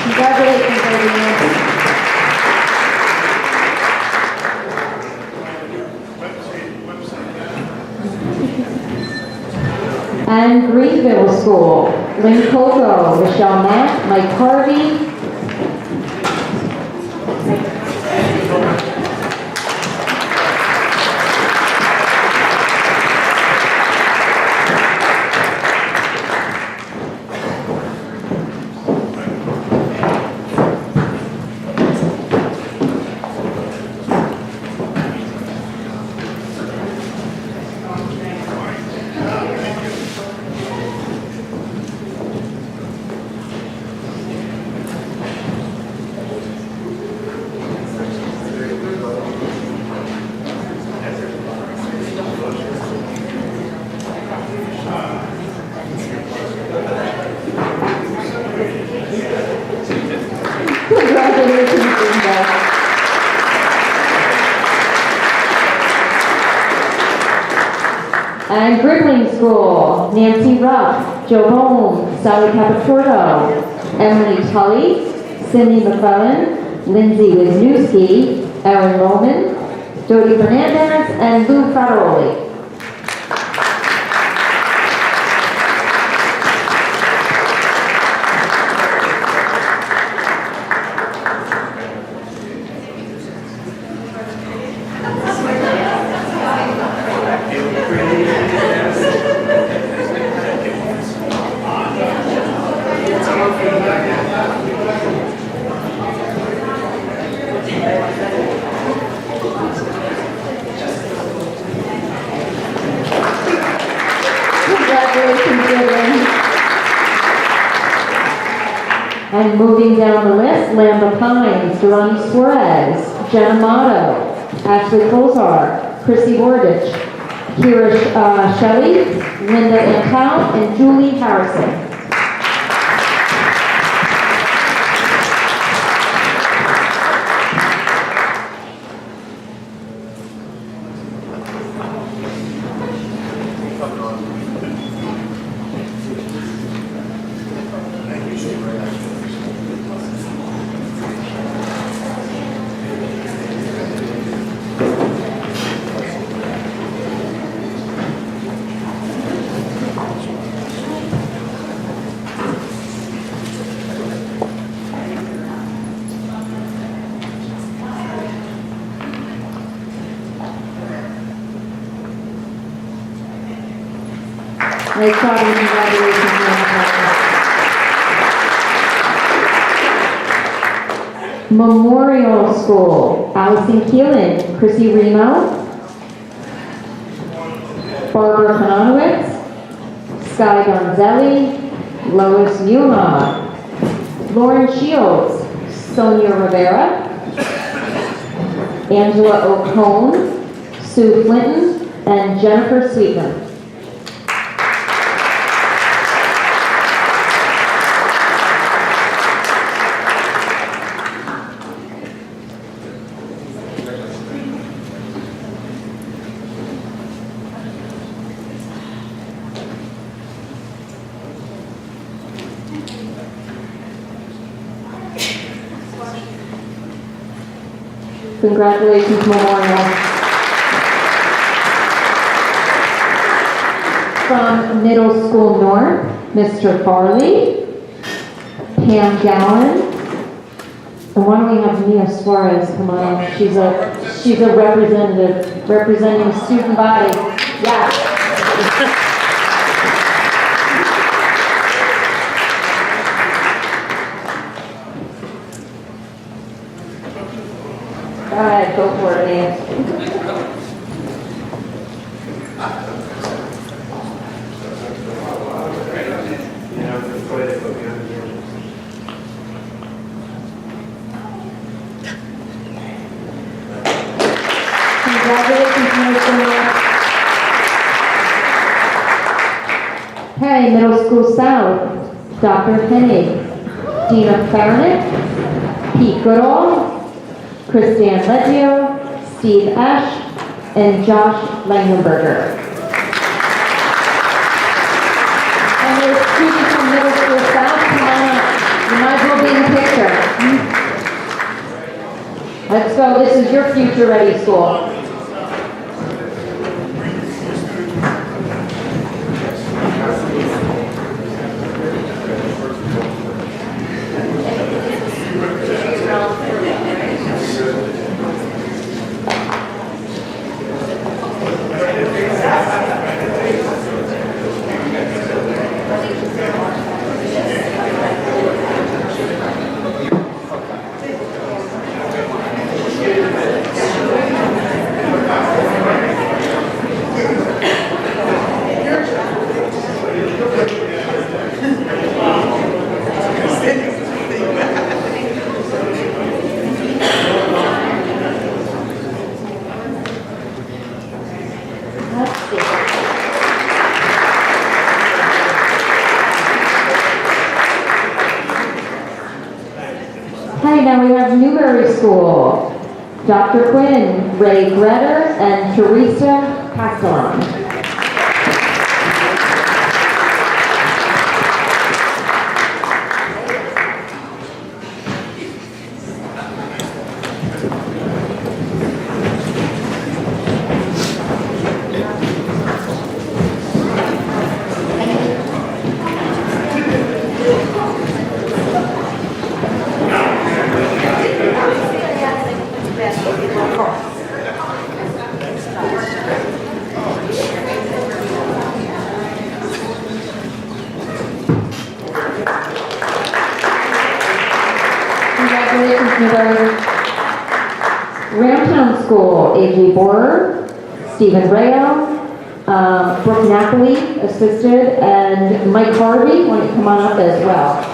Congratulations, everyone. And Greenville School, Lynn Coco, Michelle Mack, Mike Harvey, congratulations, Linda. And Gribling School, Nancy Ruff, Joe Holmes, Sally Capitorto, Emily Tully, Cindy McClellan, Lindsay Wisniewski, Erin Roman, Jody Fernandez, and Lou Faroli. And moving down the list, Lambda Pines, Durrani Suarez, Jenna Motto, Ashley Kozar, Chrissy Wardich, Kira Shelley, Linda Antal, and Julie Harrison. Nice job and congratulations. Memorial School, Allison Keelan, Chrissy Remo, Barbara Kononowitz, Sky Donzelli, Lois Newma, Lauren Shields, Sonia Rivera, Angela O'Cone, Sue Clinton, and Jennifer Sweetman. Congratulations, Memorial. From Middle School North, Mr. Farley, Pam Gowan, and why don't we have Mia Suarez come on? She's a representative, representing the student body. Yeah. Go ahead, go for it, Mia. Congratulations, Mr. Mayor. Okay, Middle School South, Dr. Hennig, Dina Farnick, Pete Goodall, Christiane Leggio, Steve Esch, and Josh Langenberger. And there's students from Middle School South, come on up. You might as well be in the picture. Let's go, this is your future-ready school. Now we have Newberry School, Dr. Quinn, Ray Gretter, and Teresa Castellan. Ramtown School, A.J. Borer, Stephen Rayo, Brooke Napoli assisted, and Mike Harvey, want to come on up as well.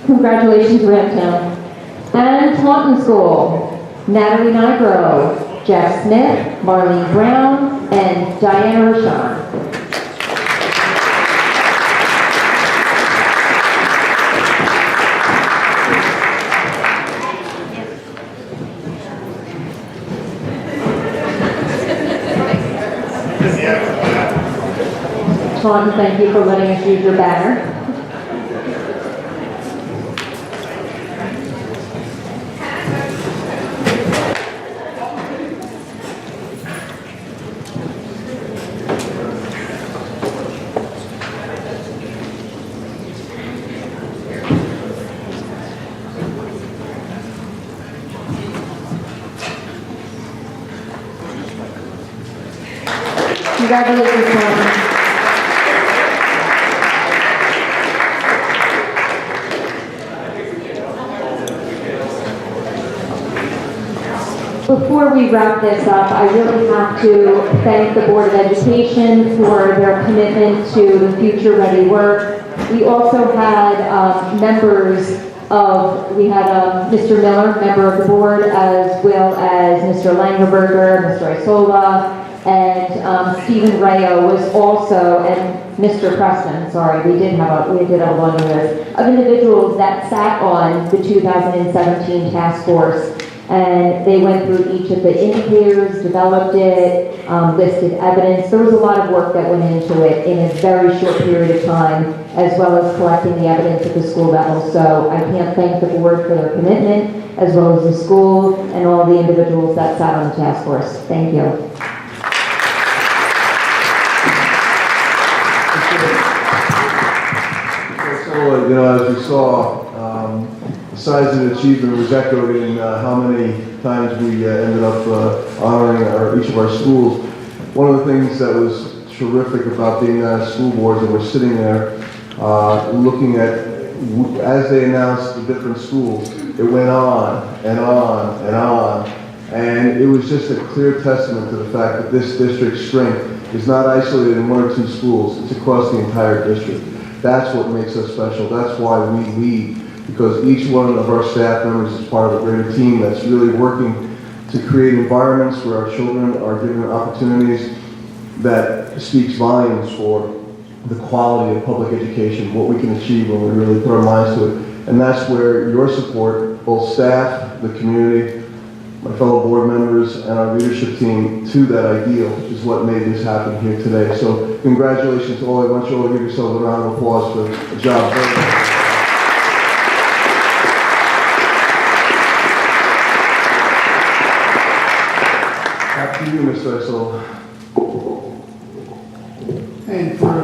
Congratulations, Ramtown. And Taunton School, Natalie Nigro, Jeff Smith, Marlene Brown, and Diana Rashawn. Taunton, thank you for letting us use your banner. Congratulations, Taunton. Before we wrap this up, I really have to thank the Board of Education for their commitment to the Future Ready work. We also had we had Mr. Miller, member of the board, as well as Mr. Langerberger, Mr. Isola, and Stephen Rayo was also, and Mr. Preston, sorry, we did have a laundry list of individuals that sat on the 2017 task force. And they went through each of the indicators, developed it, listed evidence. There was a lot of work that went into it in a very short period of time, as well as collecting the evidence at the school level. So I can't thank the board for their commitment, as well as the school and all the individuals that sat on the task force. Thank you. So, as we saw, the size of the achievement was echoed in how many times we ended up honoring each of our schools. One of the things that was terrific about being on school boards, and we're sitting there looking at, as they announced the different schools, it went on and on and on. And it was just a clear testament to the fact that this district's strength is not isolated in one or two schools, it's across the entire district. That's what makes us special. That's why we lead, because each one of our staff members is part of a greater team that's really working to create environments where our children are given opportunities that speaks volumes for the quality of public education, what we can achieve when we really put our minds to it. And that's where your support, both staff, the community, my fellow board members, and our leadership team to that ideal is what made this happen here today. So congratulations to all. I want you all to give yourselves a round of applause for a job done. To you, Mr. Isola. And for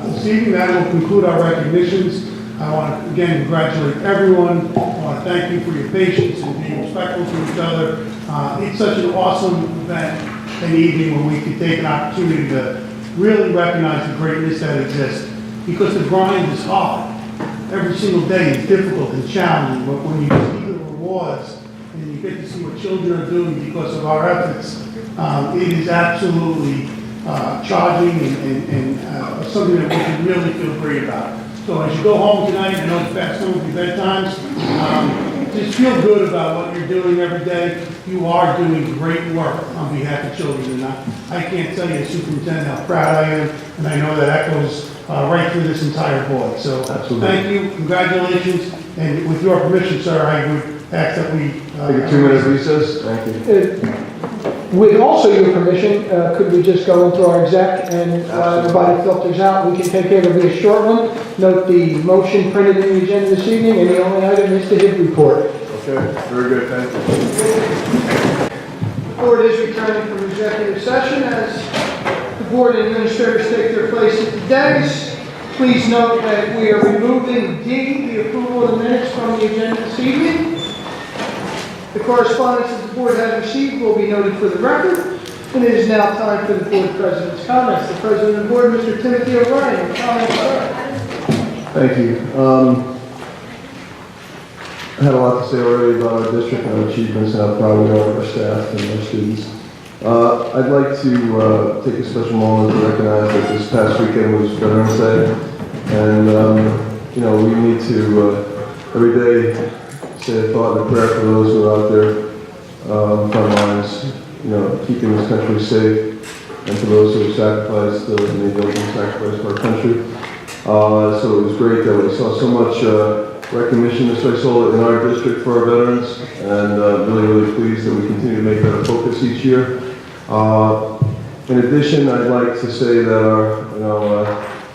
this evening, that will conclude our recognitions. I want to again congratulate everyone. I want to thank you for your patience and being respectful to each other. It's such an awesome event and evening when we can take an opportunity to really recognize the greatness that exists, because the grind is hard. Every single day is difficult and challenging, but when you see the rewards and you get to see what children are doing because of our efforts, it is absolutely charging and something that we can really feel great about. So as you go home tonight, I know it's past some of your bedtimes, just feel good about what you're doing every day. You are doing great work on behalf of children, and I can't tell you, as superintendent, how proud I am, and I know that echoes right through this entire board. So thank you, congratulations, and with your permission, sir, I would ask that we... Take a 2-minute recess. Thank you. With also your permission, could we just go into our exec and everybody filters out? We can take care of it, be a short one. Note the motion printed in the agenda this evening, and the only item is the HIB report. Okay, very good, thank you. The board is returning from executive session as the board administrators take their place at the dais. Please note that we are removing D, the approval of the minutes from the agenda this evening. The correspondence that the board has received will be noted for the record. And it is now time for the board president's comments. The president of the board, Mr. Timothy O'Brien, your comments, sir. Thank you. I had a lot to say already about our district and our achievements and how proud we are of our staff and our students. I'd like to take a special moment to recognize that this past weekend was Veterans Day. And, we need to, every day, say a thought and a prayer for those who are out there on the front lines, keeping this country safe, and for those who have sacrificed and made the ultimate sacrifice for our country. So it was great that we saw so much recognition, Mr. Isola, in our district for our veterans, and really, really pleased that we continue to make that a focus each year. In addition, I'd like to say that our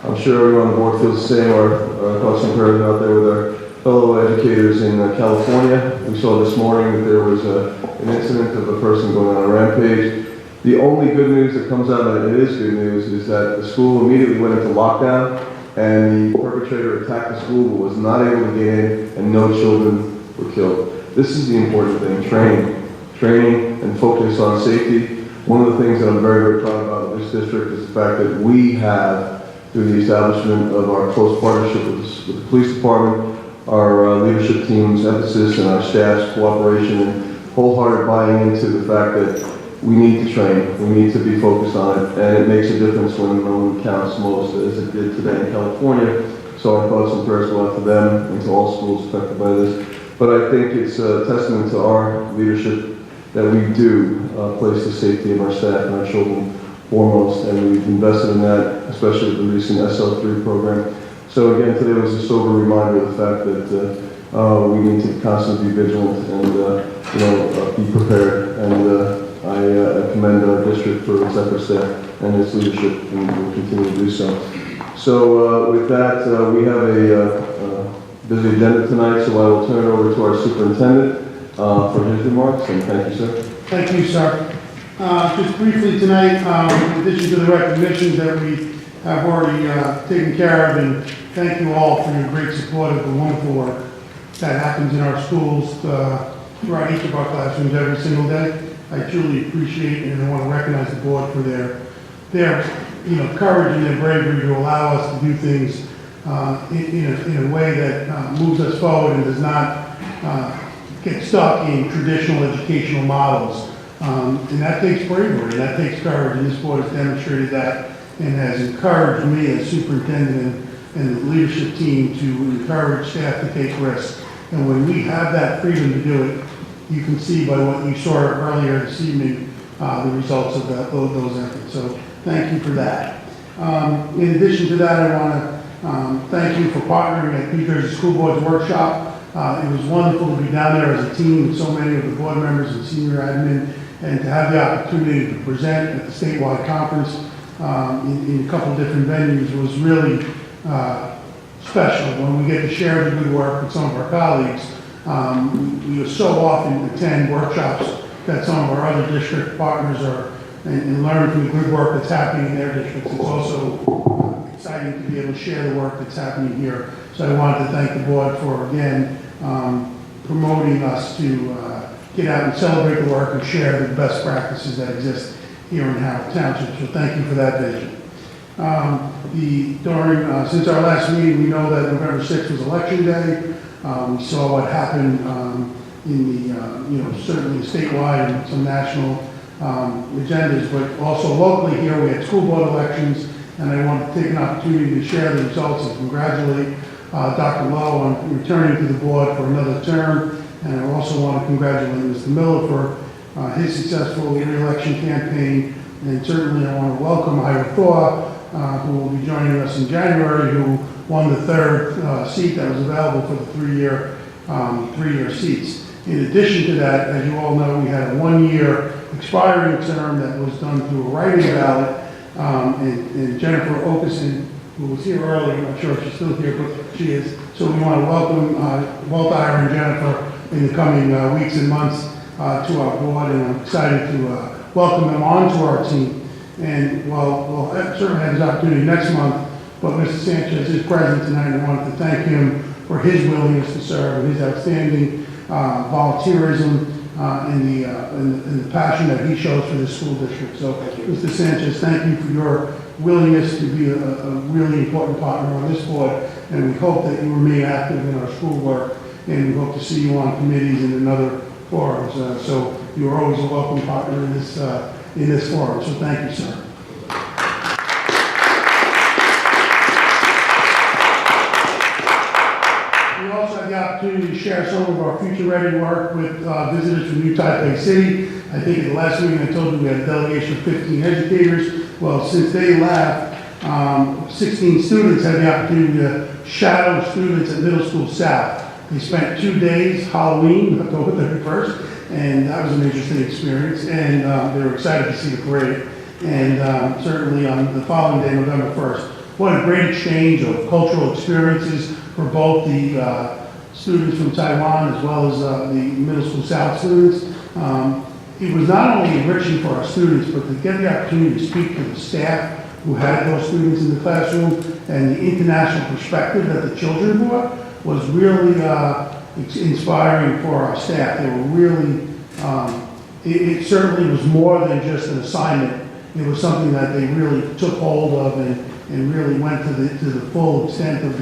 I'm sure everyone on the board feels the same. Our thoughts and prayers out there with our fellow educators in California. We saw this morning that there was an incident of a person going on a rampage. The only good news that comes out of it, and it is good news, is that the school immediately went into lockdown, and the perpetrator attacked the school but was not able to get in, and no children were killed. This is the important thing, training and focus on safety. One of the things that I'm very, very proud about with this district is the fact that we have, through the establishment of our close partnership with the police department, our leadership team's emphasis and our staff's cooperation and wholehearted buying into the fact that we need to train, we need to be focused on it, and it makes a difference when no one counts most, as it did today in California. So our thoughts and prayers go out to them and to all schools affected by this. But I think it's a testament to our leadership that we do place the safety of our staff and our children foremost, and we've invested in that, especially with the recent SL3 program. So again, today was a sober reminder of the fact that we need to constantly be vigilant and be prepared. And I commend our district for its efforts there and its leadership, and will continue to do so. So with that, we have a busy agenda tonight, so I will turn it over to our superintendent for his remarks, and thank you, sir. Thank you, sir. Just briefly tonight, in addition to the recognitions that we have already taken care of, and thank you all for your great support of the wonderful work that happens in our schools throughout each of our classrooms every single day. I truly appreciate and I want to recognize the board for their courage and their bravery to allow us to do things in a way that moves us forward and does not get stuck in traditional educational models. And that takes bravery, and that takes courage, and this board has demonstrated that and has encouraged me as superintendent and the leadership team to encourage staff to take risks. And when we have that freedom to do it, you can see by what you saw earlier this evening, the results of those efforts. So thank you for that. In addition to that, I want to thank you for partnering at New Jersey School Board's workshop. It was wonderful to be down there as a team with so many of the board members and senior admin, and to have the opportunity to present at the statewide conference in a couple different venues was really special. When we get to share the good work with some of our colleagues, we so often attend workshops that some of our other district partners are and learn from the good work that's happening in their districts. It's also exciting to be able to share the work that's happening here. So I wanted to thank the board for, again, promoting us to get out and celebrate the work and share the best practices that exist here in Howell Township. So thank you for that vision. Since our last meeting, we know that November 6th was Election Day. We saw what happened in the, certainly statewide and some national agendas, but also locally here we had school board elections, and I want to take an opportunity to share the results and congratulate Dr. Lowe on returning to the board for another term, and I also want to congratulate Mr. Miller for his successful re-election campaign, and certainly I want to welcome Ira Thor, who will be joining us in January, who won the third seat that was available for the three-year seats. In addition to that, as you all know, we had a one-year expiring term that was done through a write-in ballot, and Jennifer Okeson, who was here earlier, I'm not sure if she's still here, but she is. So we want to welcome both Ira and Jennifer in the coming weeks and months to our board, and I'm excited to welcome them onto our team. And we'll certainly have this opportunity next month, but Mr. Sanchez is present tonight, and I wanted to thank him for his willingness to serve and his outstanding volunteerism and the passion that he shows for this school district. So, Mr. Sanchez, thank you for your willingness to be a really important partner on this board, and we hope that you remain active in our school work, and we hope to see you on committees and in other forums. So you are always a welcome partner in this forum. So thank you, sir. We also had the opportunity to share some of our future-ready work with visitors from New Taipei City. I think at the last meeting I told you we had a delegation of 15 educators. Well, since they left, 16 students had the opportunity to shadow students at Middle School South. They spent 2 days, Halloween, October 31st, and that was an interesting experience, and they were excited to see the parade. And certainly on the following day, November 1st, what a great exchange of cultural experiences for both the students from Taiwan as well as the middle school South students. It was not only enriching for our students, but to get the opportunity to speak to the staff who had those students in the classroom, and the international perspective that the children brought was really inspiring for our staff. They were really, it certainly was more than just an assignment. It was something that they really took hold of and really went to the full extent of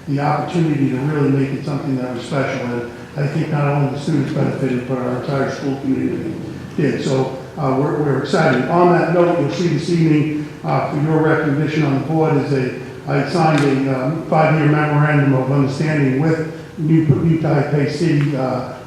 the opportunity to really make it something that was special. And I think not only the students benefited, but our entire school community did. So we're excited. On that note, you'll see this evening, for your recognition on the board, I signed a 5-year memorandum of understanding with New Taipei City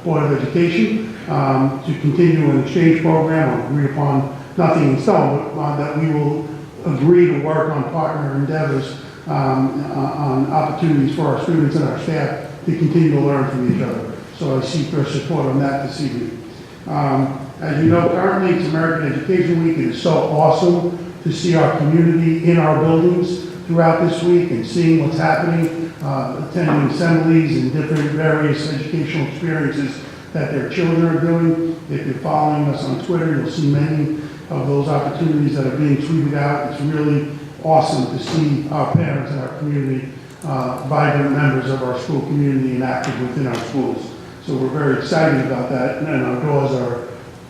Board of Education to continue an exchange program. I'll agree upon nothing in stone, but that we will agree to work on partner endeavors on opportunities for our students and our staff to continue to learn from each other. So I seek your support on that this evening. As you know, currently it's American Education Week. It is so awesome to see our community in our buildings throughout this week and seeing what's happening, attending assemblies and different various educational experiences that their children are doing. If you're following us on Twitter, you'll see many of those opportunities that are being tweeted out. It's really awesome to see our parents and our community, vibrant members of our school community and active within our schools. So we're very excited about that, and our doors are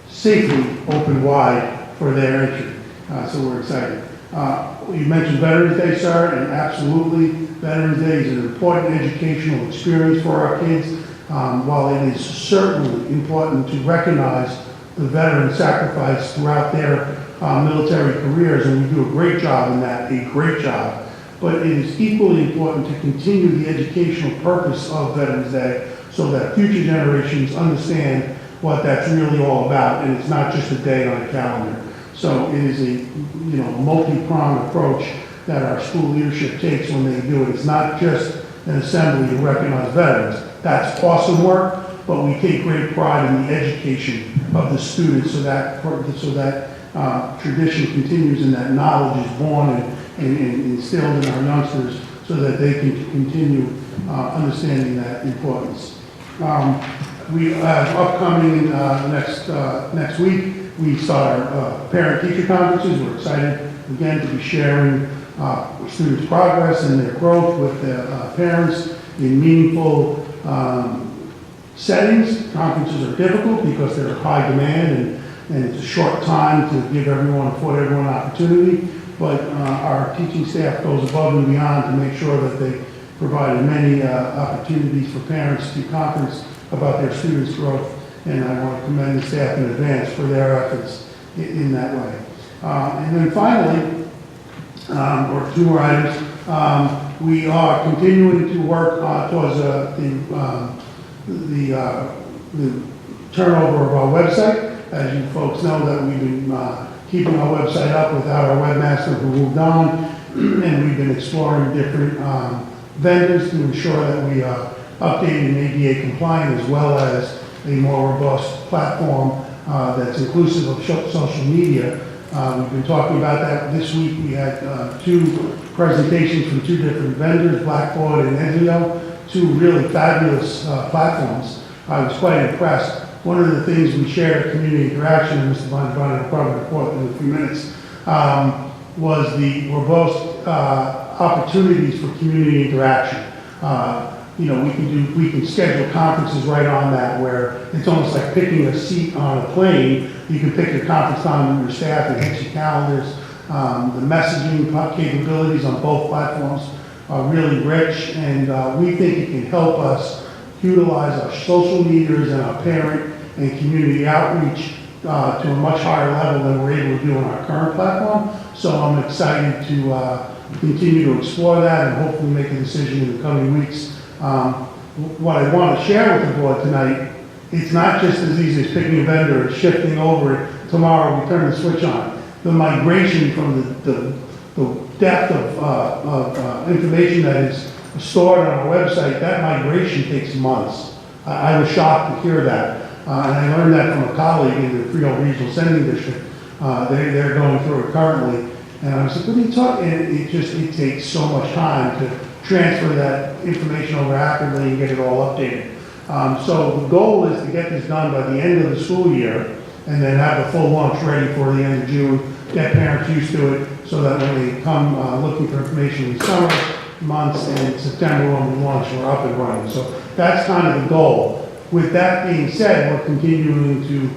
safely open wide for their entry. So we're excited. You mentioned Veterans Day, sir, and absolutely, Veterans Day is an important educational experience for our kids. While it is certainly important to recognize the veteran sacrifice throughout their military careers, and we do a great job in that, a great job. But it is equally important to continue the educational purpose of Veterans Day so that future generations understand what that's really all about, and it's not just a day on a calendar. So it is a multi-pronged approach that our school leadership takes when they do it. It's not just an assembly to recognize veterans. That's awesome work, but we take great pride in the education of the students so that tradition continues and that knowledge is born and instilled in our youngsters so that they can continue understanding that importance. We have upcoming next week, we start our parent-teacher conferences. We're excited again to be sharing students' progress and their growth with their parents in meaningful settings. Conferences are difficult because they're high demand and it's a short time to afford everyone an opportunity. But our teaching staff goes above and beyond to make sure that they provide many opportunities for parents to conference about their students' growth. And I want to commend the staff in advance for their efforts in that way. And then finally, or two more items, we are continuing to work towards the turnover of our website. As you folks know, that we've been keeping our website up without our webmaster who moved on, and we've been exploring different vendors to ensure that we are updated and ADA compliant, as well as a more robust platform that's inclusive of social media. We've been talking about that this week. We had 2 presentations from 2 different vendors, Blackboard and Ezio, 2 really fabulous platforms. I was quite impressed. One of the things we shared at Community Interaction, and Mr. Von will probably report in a few minutes, was the robust opportunities for community interaction. We can schedule conferences right on that, where it's almost like picking a seat on a plane. You can pick your conference time with your staff and hit your calendars. The messaging capabilities on both platforms are really rich, and we think it can help us utilize our social leaders and our parent and community outreach to a much higher level than we're able to do on our current platform. So I'm excited to continue to explore that and hopefully make a decision in the coming weeks. What I want to share with the board tonight, it's not just as easy as picking a vendor and shifting over tomorrow, we turn the switch on. The migration from the depth of information that is stored on our website, that migration takes months. I was shocked to hear that. And I learned that from a colleague in the Frio Regional Sending District. They're going through it currently. And I was like, what are you talking? And it takes so much time to transfer that information over accurately and get it all updated. So the goal is to get this done by the end of the school year, and then have the full launch ready for the end of June, get parents used to it, so that when they come looking for information in the summer months and September when we launch, we're up and running. So that's kind of the goal. With that being said, we're continuing to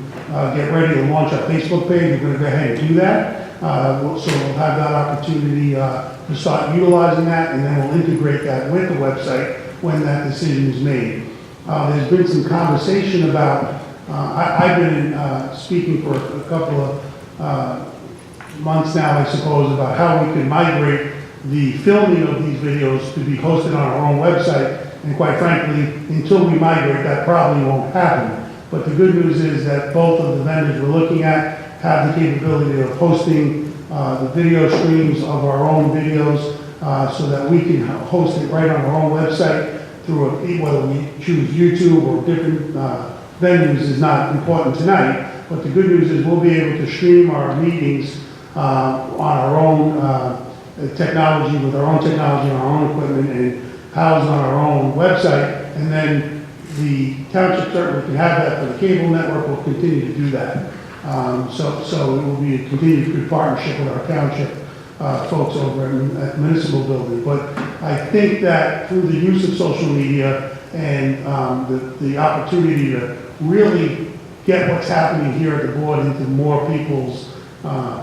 get ready to launch our Facebook page. We're going to go ahead and do that. So we'll have that opportunity to start utilizing that, and then we'll integrate that with the website when that decision is made. There's been some conversation about, I've been speaking for a couple of months now, I suppose, about how we can migrate the filming of these videos to be hosted on our own website. And quite frankly, until we migrate, that probably won't happen. But the good news is that both of the vendors we're looking at have the capability of hosting the video streams of our own videos so that we can host it right on our own website through whether we choose YouTube or different venues is not important tonight. But the good news is we'll be able to stream our meetings on our own technology, with our own technology and our own equipment, and housed on our own website. And then the township certainly can have that, but the cable network will continue to do that. So it will be a continued good partnership with our township folks over at the municipal building. But I think that through the use of social media and the opportunity to really get what's happening here at the board into more people's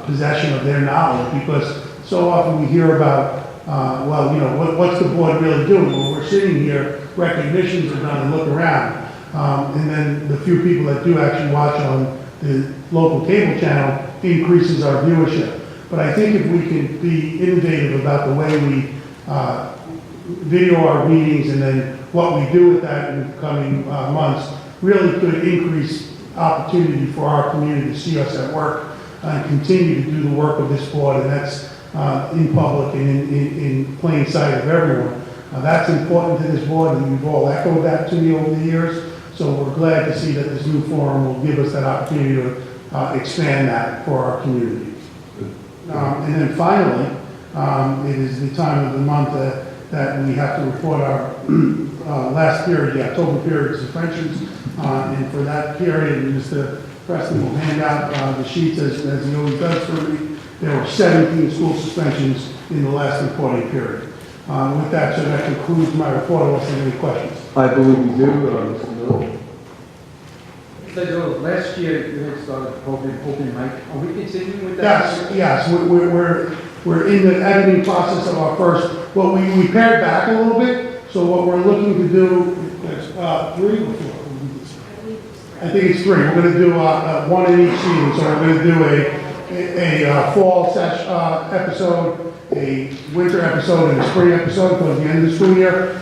possession of their knowledge, because so often we hear about, well, you know, what's the board really doing? Well, we're sitting here, recognitions are done, and look around. And then the few people that do actually watch on the local cable channel increases our viewership. But I think if we can be innovative about the way we video our meetings and then what we do with that in the coming months really could increase opportunity for our community to see us at work and continue to do the work of this board, and that's in public and in plain sight of everyone. That's important to this board, and you've all echoed that to me over the years. So we're glad to see that this new forum will give us that opportunity to expand that for our community. And then finally, it is the time of the month that we have to report our last period, the October period suspensions. And for that period, Mr. Preston will hand out the sheets as he always does for me. There were 17 school suspensions in the last reporting period. With that, so that concludes my report. Unless there are any questions. I believe we do, Mr. Miller. Mr. Joe, last year you had started open mic. Are we continuing with that? Yes. We're in the editing process of our first. Well, we pared back a little bit. So what we're looking to do is 3 or 4. I think it's 3. We're going to do one in each season. So we're going to do a fall episode, a winter episode, and a spring episode towards the end of the school year.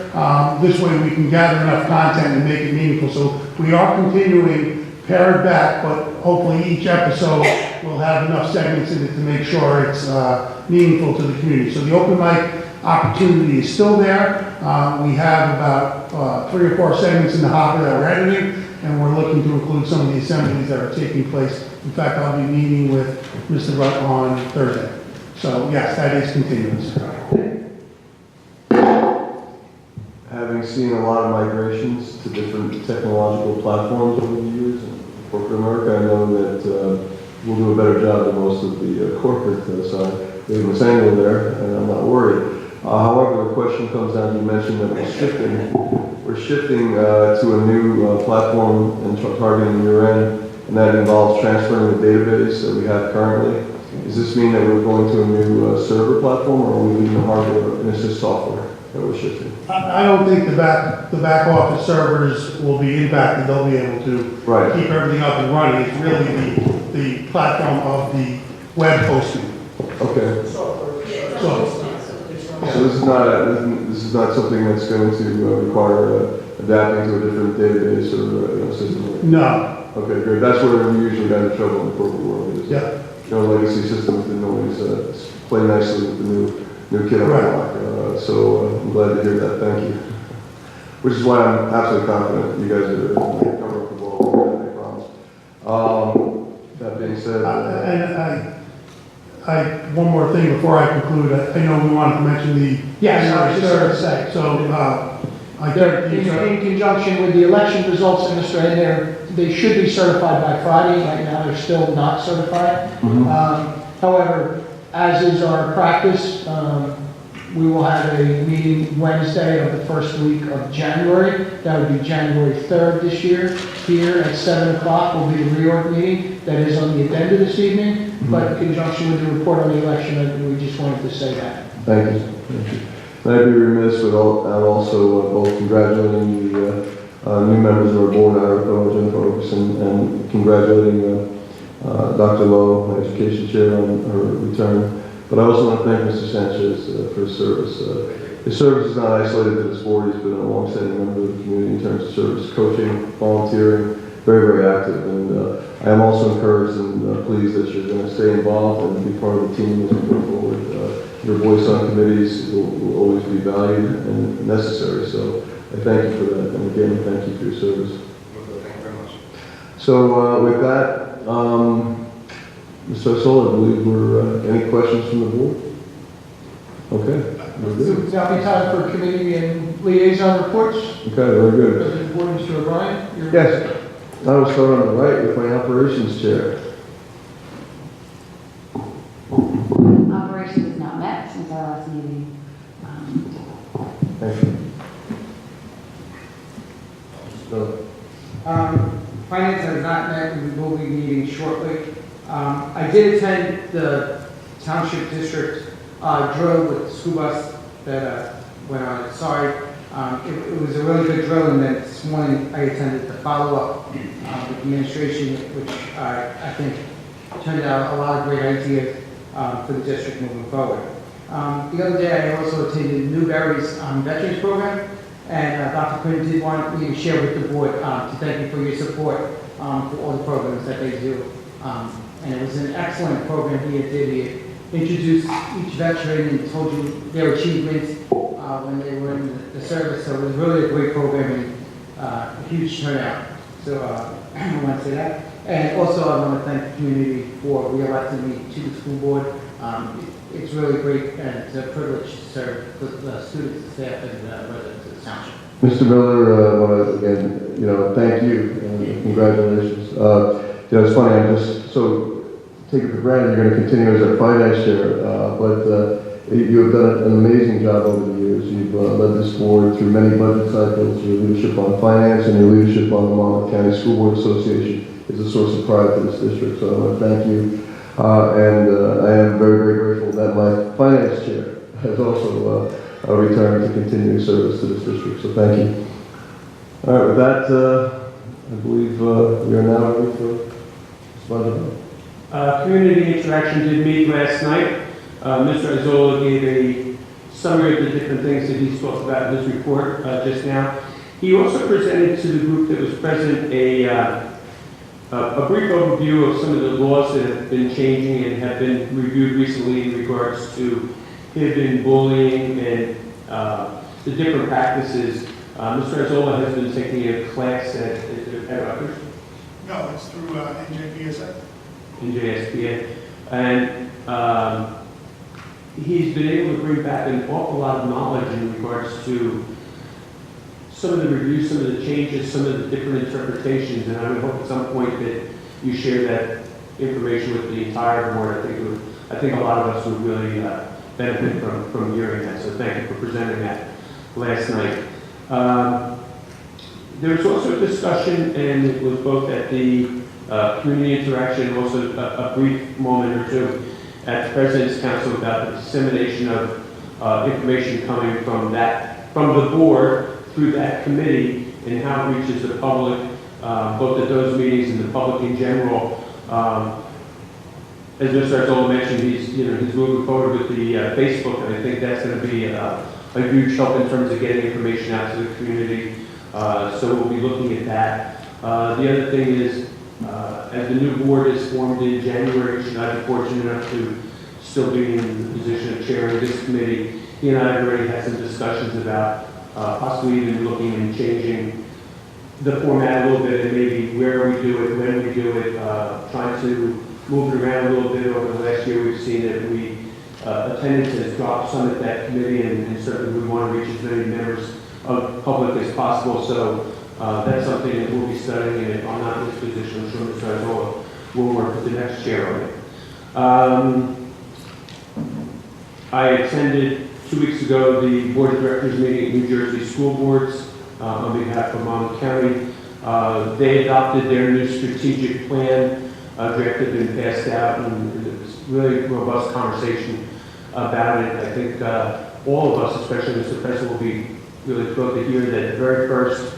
This way we can gather enough content and make it meaningful. So we are continuing pared back, but hopefully each episode will have enough segments in it to make sure it's meaningful to the community. So the open mic opportunity is still there. We have about 3 or 4 segments in the hopper that we're editing, and we're looking to include some of the assemblies that are taking place. In fact, I'll be meeting with Mr. Rutt on Thursday. So yes, that is continuous. Having seen a lot of migrations to different technological platforms over the years in corporate America, I know that we'll do a better job than most of the corporate side. They have an angle there, and I'm not worried. However, the question comes down, you mentioned that we're shifting to a new platform and targeting year end, and that involves transferring the database that we have currently. Does this mean that we're going to a new server platform, or are we leaving the hardware and it's just software that we're shifting? I don't think the back office servers will be impacted. They'll be able to keep everything up and running. It's really the platform of the web hosting. Okay. So this is not something that's going to require adapting to a different database or system? No. Okay, good. That's where we usually got in trouble in the corporate world. Yeah. Legacy systems didn't always play nicely with the new kid on the block. So I'm glad to hear that. Thank you. Which is why I'm absolutely confident you guys are covering up the ball. I promise. That being said, I one more thing before I conclude. I know we wanted to mention the. Yes, I was just going to say. So, I They're think in conjunction with the election results, Mr. Adair, they should be certified by Friday. Right now, they're still not certified. However, as is our practice, we will have a meeting Wednesday of the first week of January. That would be January 3rd this year. Here at 7 o'clock will be the reorg meeting that is on the agenda this evening. But in conjunction with the report on the election, we just wanted to say that. Thank you. Thank you. And I'd be remiss without also both congratulating the new members of our board, Ira Thor, Jennifer Okerson, and congratulating Dr. Lowe, my education chair, on her return. But I also want to thank Mr. Sanchez for his service. His service is not isolated to this board. He's been a long-standing member of the community in terms of service, coaching, volunteering, very, very active. And I am also encouraged and pleased that you're going to stay involved and be part of the team as we go forward. Your voice on committees will always be valued and necessary. So I thank you for that. And again, thank you for your service. Thank you very much. So with that, Mr. Sol, I believe any questions from the board? Okay. We're good. Now be time for committee and liaison reports. Okay, very good. President Board, Mr. O'Brien. Yes. I will start on the right with my operations chair. Operations has not met since our last meeting. Thank you. So, Finance has not met, we will be meeting shortly. I did attend the Township District drill with the school bus that went on. Sorry, it was a really good drill, and then this morning I attended the follow-up with administration, which I think turned out a lot of great ideas for the district moving forward. The other day I also attended Newberry's Veterans Program, and Dr. Quinn did want me to share with the board to thank you for your support for all the programs that they do. And it was an excellent program he did. He introduced each veteran and told you their achievements when they were in the service. So it was really a great program and a huge turnout. So I want to say that. And also I want to thank the community for re-electing me to the school board. It's really great and it's a privilege to serve the students, staff, and residents of the township. Mr. Miller, I want to again, thank you and congratulations. It's funny, I'm just so taken for granted you're going to continue as our finance chair, but you have done an amazing job over the years. You've led this board through many budget cycles. Your leadership on finance and your leadership on the Monmouth County School Board Association is a source of pride to this district. So I want to thank you. And I am very, very grateful that my finance chair has also returned to continue service to this district. So thank you. All right, with that, I believe we are now ready for budget. Community interaction did meet last night. Mr. Azzola gave a summary of the different things that he spoke about in his report just now. He also presented to the group that was present a brief overview of some of the laws that have been changing and have been reviewed recently in regards to hidden bullying and the different practices. Mr. Azzola has been taking a class at Rutgers. No, it's through NJPSA. NJSPA. And he's been able to bring back an awful lot of knowledge in regards to some of the reviews, some of the changes, some of the different interpretations, and I would hope at some point that you share that information with the entire board. I think a lot of us would really benefit from hearing that, so thank you for presenting that last night. There was also a discussion, and it was both at the community interaction and also a brief moment or two at the President's Council about the dissemination of information coming from the board through that committee and how it reaches the public, both at those meetings and the public in general. As Mr. Azzola mentioned, he's moving forward with the Facebook, and I think that's going to be a huge help in terms of getting information out to the community. So we'll be looking at that. The other thing is, as the new board is formed in January, should I be fortunate enough to still be in the position of chairing this committee, he and I have already had some discussions about possibly even looking and changing the format a little bit and maybe where we do it, when we do it, trying to moving around a little bit over the last year. We've seen that attendance has dropped some at that committee, and certainly we want to reach as many members of the public as possible. So that's something that we'll be studying, and if I'm not in this position, I'm sure Mr. Isola will work with the next chair on it. I attended 2 weeks ago the Board of Directors meeting at New Jersey School Boards on behalf of Monmouth County. They adopted their new strategic plan, draft had been passed out, and it was really robust conversation about it. I think all of us, especially Mr. President, will be really thrilled to hear that the very first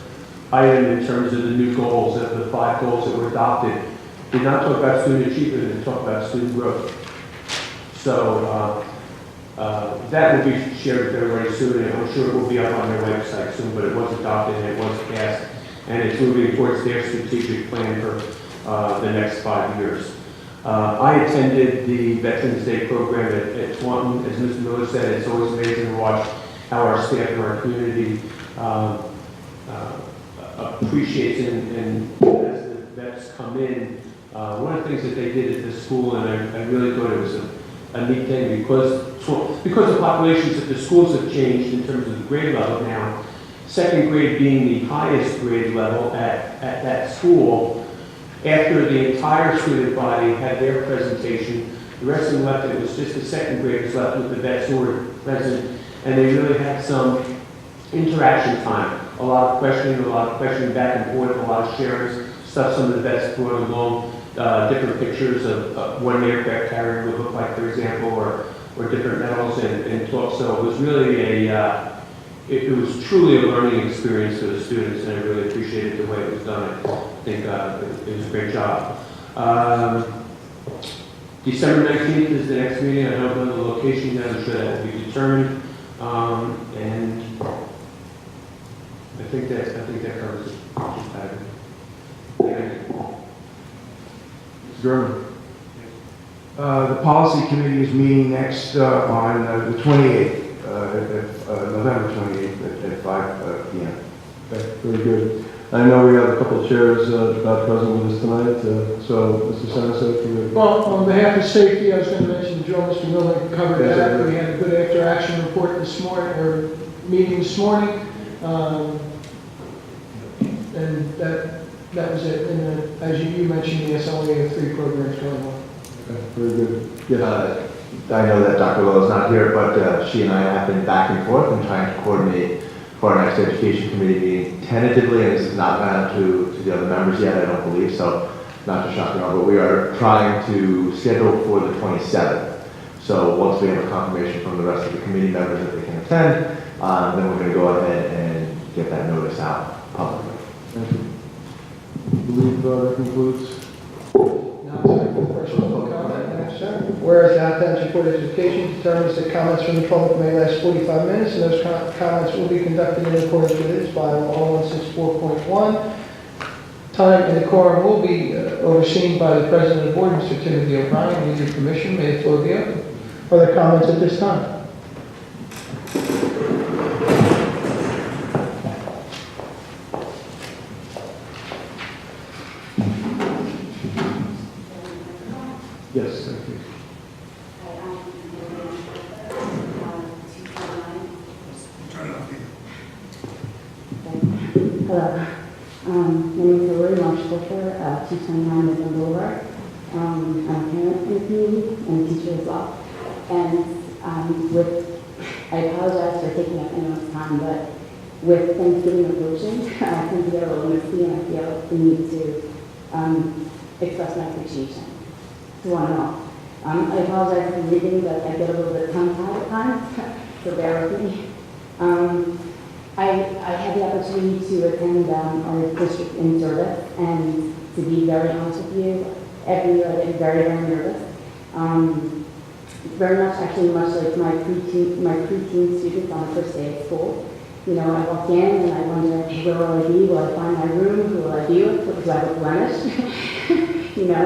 item in terms of the new goals, of the 5 goals that were adopted, did not talk about student achievement, it talked about student growth. So that will be shared with everybody soon, and I'm sure it will be up on their website soon, but it was adopted and it was passed, and it's moving towards their strategic plan for the next 5 years. I attended the Veterans Day program at Taunton. As Mr. Miller said, it's always amazing to watch how our staff and our community appreciates and as the vets come in. One of the things that they did at this school, and I really thought it was a neat thing, because the populations at the schools have changed in terms of the grade level now, 2nd grade being the highest grade level at that school. After the entire student body had their presentation, the rest of them left, it was just the 2nd graders left with the vets who were present, and they really had some interaction time. A lot of questioning back and forth, a lot of sharing stuff. Some of the vets brought along different pictures of what an aircraft carrier would look like, for example, or different medals and talk. So it was really it was truly a learning experience for the students, and I really appreciated the way it was done. I think it was a great job. December 19th is the next meeting. I don't know the location yet. I'm sure that will be determined. And I think that covers it. Thank you. Mr. German. The policy committee is meeting next on the 28th, November 28th at 5 p.m. Okay, very good. I know we have a couple of chairs not present with us tonight, so Mr. Senator, if you Well, on behalf of safety, I was going to mention, Joe, Mr. Miller covered that. We had a good after-action report this morning, or meeting this morning, and that was it. And as you mentioned, the SLA of 3 programs going on. okay, very good. Yes. I know that Dr. Lowe is not here, but she and I have been back and forth and trying to coordinate for our next education committee meeting tentatively, and this has not gone out to the other members yet, I don't believe, so not to shock you all, but we are trying to schedule for the 27th. So once we have a confirmation from the rest of the committee members that they can attend, then we're going to go ahead and get that notice out publicly. Thank you. I believe that concludes. Now time for personal comment. Yes, sir. Whereas the Howell Township Board of Education determines that comments from the public may last 45 minutes, and those comments will be conducted in accordance with its bylaw 164.1. Time and the quorum will be overseen by the President of the Board, Mr. Timothy O'Brien. With your permission, may the floor be open. Are there comments at this time? Yes, thank you. Hello. My name is Lori Marshall-Fulfer, 229 Midland Boulevard. I'm a parent in the community and a teacher as well. And I apologize for taking up anyone's time, but with Thanksgiving approaching, I tend to get a little misty, and I feel the need to express my appreciation to one and all. I apologize for reading, but I get a little bit tongue-tied at times, so bear with me. I had the opportunity to attend our district in service, and to be very honest with you, every year I get very, very nervous. Very much, actually, much like my preteen students on the first day of school. You know, I walk in and I wonder, where will I be? Will I find my room? Who will I be with? Do I look blemished? You know,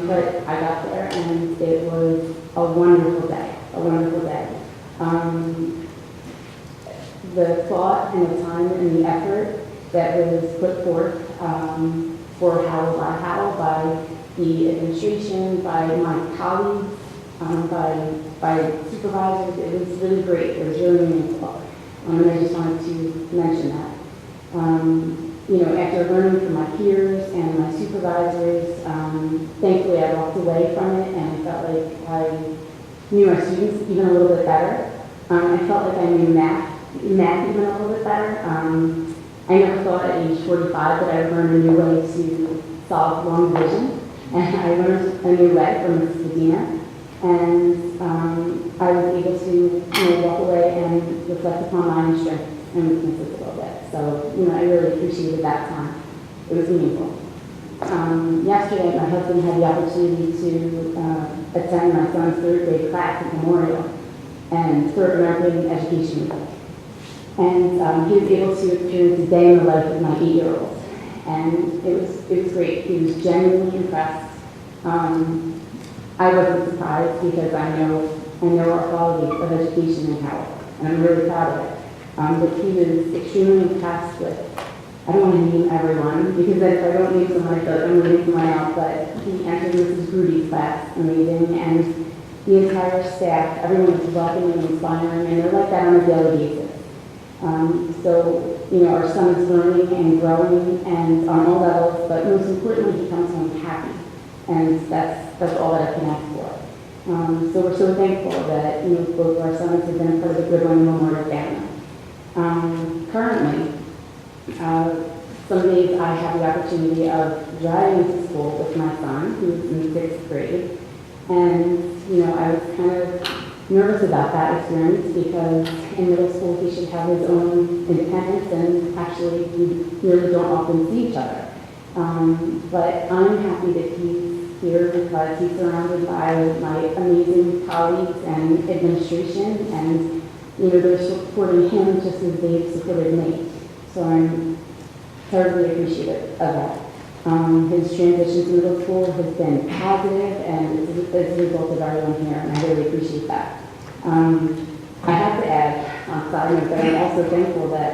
but I got there and it was a wonderful day, a wonderful day. The thought and the time and the effort that was put forth for Howell by the administration, by my colleagues, by supervisors. It was really great. It was really meaningful. And I just wanted to mention that. After learning from my peers and my supervisors, thankfully I walked away from it and I felt like I knew my students even a little bit better. I felt like I knew math even a little bit better. I never thought at age 45 that I would learn a new way to solve long division. And I learned a new way from Mrs. Medina. And I was able to walk away and reflect upon my strengths and weaknesses a little bit. So, I really appreciated that time. It was meaningful. Yesterday, my husband had the opportunity to attend my son's third grade class at Memorial and third American Education Week. And he was able to experience a day in the life of my 8-year-old. And it was great. He was genuinely impressed. I wasn't surprised because I know our quality of education in Howell, and I'm really proud of it. But he was extremely impressed with, I don't want to name everyone, because if I don't name someone, I feel like I'm leaving someone out, but he entered Mrs. Grudy's class, amazing, and the entire staff, everyone was welcoming and inspiring, and they're like that on a daily basis. Our son is learning and growing, and on all levels, but most importantly, he comes home happy, and that's all that I can ask for. So we're so thankful that both of our sons have been a part of the Goodwin Memorial family. Currently, some days I have the opportunity of driving to school with my son, who's in 6th grade, and I was kind of nervous about that experience because in middle school he should have his own independence, and actually we really don't often see each other. But I'm happy that he's here because he's surrounded by my amazing colleagues and administration, and they're supporting him just as they've supported me. So I'm terribly appreciative of that. His transition to middle school has been positive, and it's a result of everyone here, and I really appreciate that. I have to add, on side note, that I'm also thankful that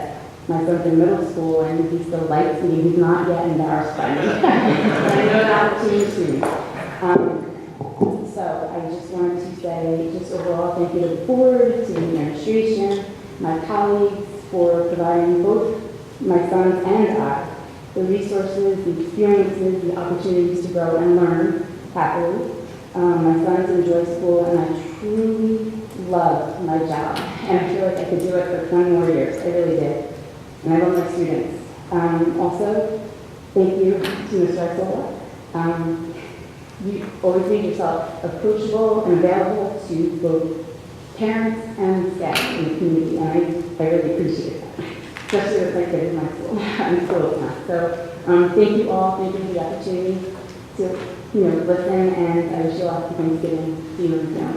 my son's in middle school and he still likes me. He's not yet embarrassed by me. I know that opportunity soon. So I just wanted to say, just overall, thank you to the board, to the administration, my colleagues for providing both my sons and I the resources, the experiences, the opportunities to grow and learn happily. My sons enjoy school, and I truly love my job. And I feel like I could do it for 20 more years. I really did. And I love my students. Also, thank you to Mr. Isola. You always made yourself approachable and available to both parents and staff in the community, and I really appreciate that. Especially with my kids in my school. I'm still not. So thank you all. Thank you for the opportunity to listen, and I wish you all happy Thanksgiving. See you in town.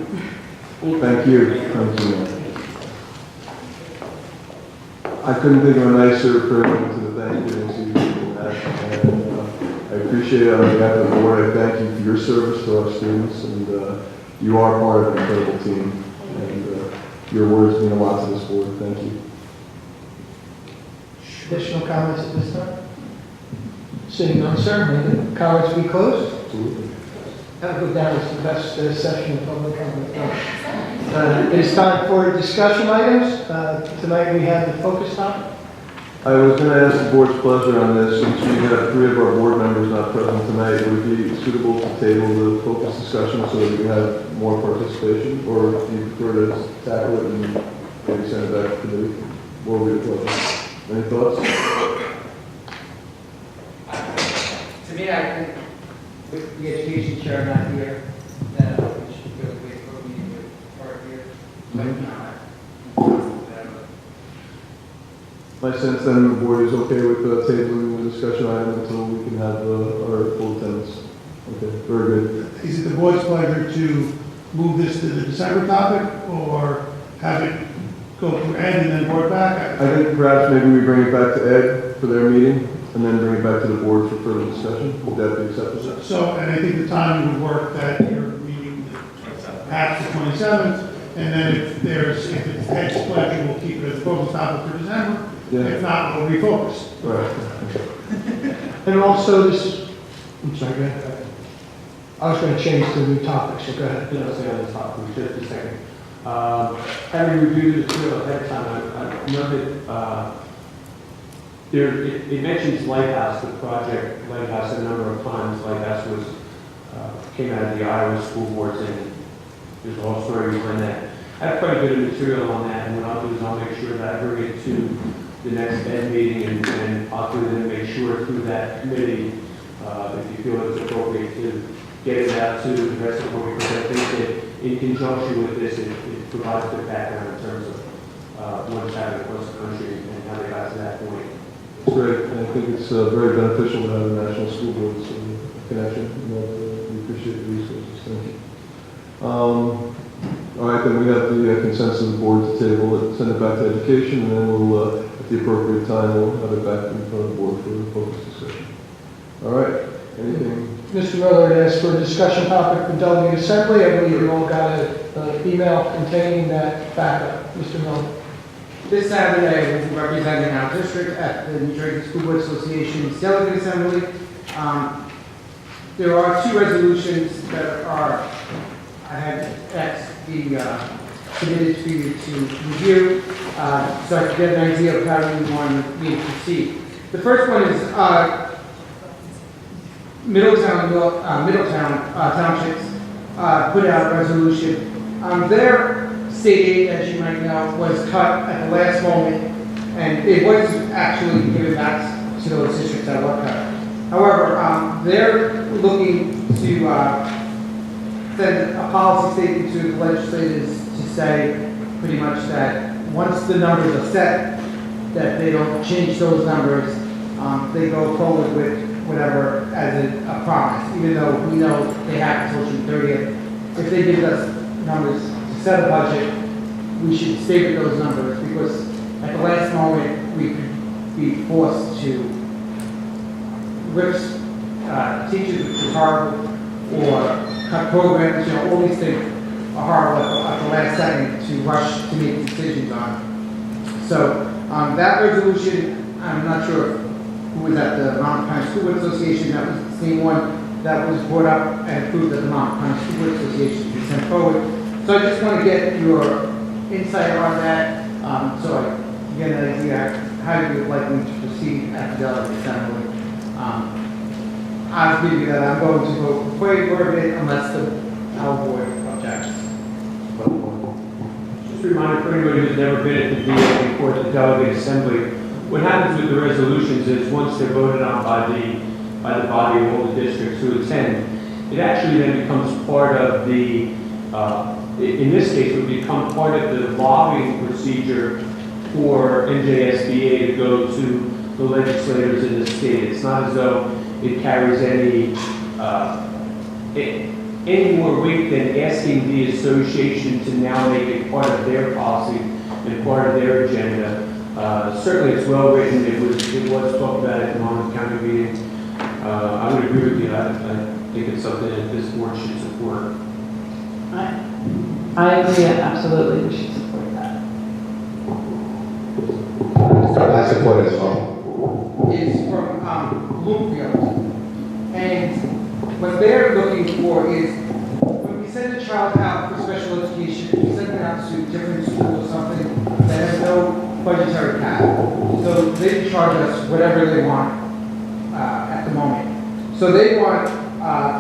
Thank you. Thank you. I couldn't think of a nicer present to the Thanksgiving season than that. And I appreciate it on behalf of the board. I thank you for your service to our students, and you are part of an incredible team. And your words mean a lot to this board. Thank you. Additional comments at this time? Seeing none, sir, may the comments be closed? Absolutely. That'll go down as the best session of public comment. It is time for discussion items. Tonight we have the focus topic. I was going to ask the board's pleasure on this. Since we have 3 of our board members not present tonight, would it be suitable to table the focus discussion so that we can have more participation? Or do you prefer to tackle it and maybe send it back to committee? What would be the pleasure? Any thoughts? To me, I think with the education chair not here, that we should go with what we need to part here. My sense then, the board is okay with tabling the discussion item until we can have our full attendance. Okay, very good. Is it the board's pleasure to move this to the December topic, or have it go through Ed and then board back? I think perhaps maybe we bring it back to Ed for their meeting, and then bring it back to the board for further discussion. Would that be acceptable? So, and I think the timing would work that you're meeting perhaps the 27th, and then if it's Ed's pleasure, we'll keep it as a focus topic for December. Yeah. If not, we'll refocus. Right. And also this, I'm sorry, go ahead. I was going to change to a new topic, so go ahead. I'll say on this topic for just a second. Having reviewed the material ahead of time, I know that it mentions Lighthouse, the project Lighthouse, a number of times. Lighthouse came out of the Iowa school boards, and there's a whole story behind that. I have quite a bit of material on that, and what I'll do is I'll make sure that I bring it to the next Ed meeting, and I'll do then make sure through that committee, if you feel it's appropriate, to get it out to the rest of the board, because I think that in conjunction with this, it provides good background in terms of what's happening across the country and how they got to that point. It's great, and I think it's very beneficial to have the National School Boards connection. We appreciate the resources. Thank you. All right, then we have the consensus of the board to table it, send it back to education, and then we'll, at the appropriate time, we'll have it back in front of the board for a focused discussion. All right, anything? Mr. Miller had asked for a discussion topic for delegate assembly. I believe you all got an email containing that backup. Mr. Miller. This Saturday, we'll be representing our district at the New Jersey School Board Association's Delegate Assembly. There are two resolutions that I had asked the committee to review, so I could get an idea of how we want me to proceed. The first one is Middletown Townships put out a resolution. Their state aid, as you might know, was cut at the last moment, and it was actually given back to those districts that were cut. However, they're looking to send a policy statement to the legislators to say pretty much that once the numbers are set, that they don't change those numbers. They go forward with whatever as a promise, even though we know they have until June 30th. If they give us numbers to set a budget, we should stay with those numbers, because at the last moment we could be forced to rip teachers, which is horrible, or cut programs. All these things are horrible at the last second to rush to make decisions on. So that resolution, I'm not sure who was at the Mount Pine School Board Association. That was the same one that was brought up and approved at the Mount Pine School Board Association to be sent forward. So I just want to get your insight on that, so I can get an idea how you would like me to proceed at the Delegate Assembly. I'll give you that I'm going to vote for it unless our board objects. Just a reminder for anybody who's never been at the DA before the Delegate Assembly, what happens with the resolutions is once they're voted on by the body of all the districts who attend, it actually then becomes part of the, in this case, it would become part of the lobbying procedure for NJSBA to go to the legislators in the state. It's not as though it carries any more weight than asking the association to now make it part of their policy and part of their agenda. Certainly it's well written. It was talked about at the Monmouth County meeting. I would agree with you. I think it's something that this board should support. I agree, absolutely, we should support that. I support it as well. Is from Bloomfield, and what they're looking for is when we send a child out for special education, we send them out to different schools or something that has no budgetary cap. So they charge us whatever they want at the moment. So they want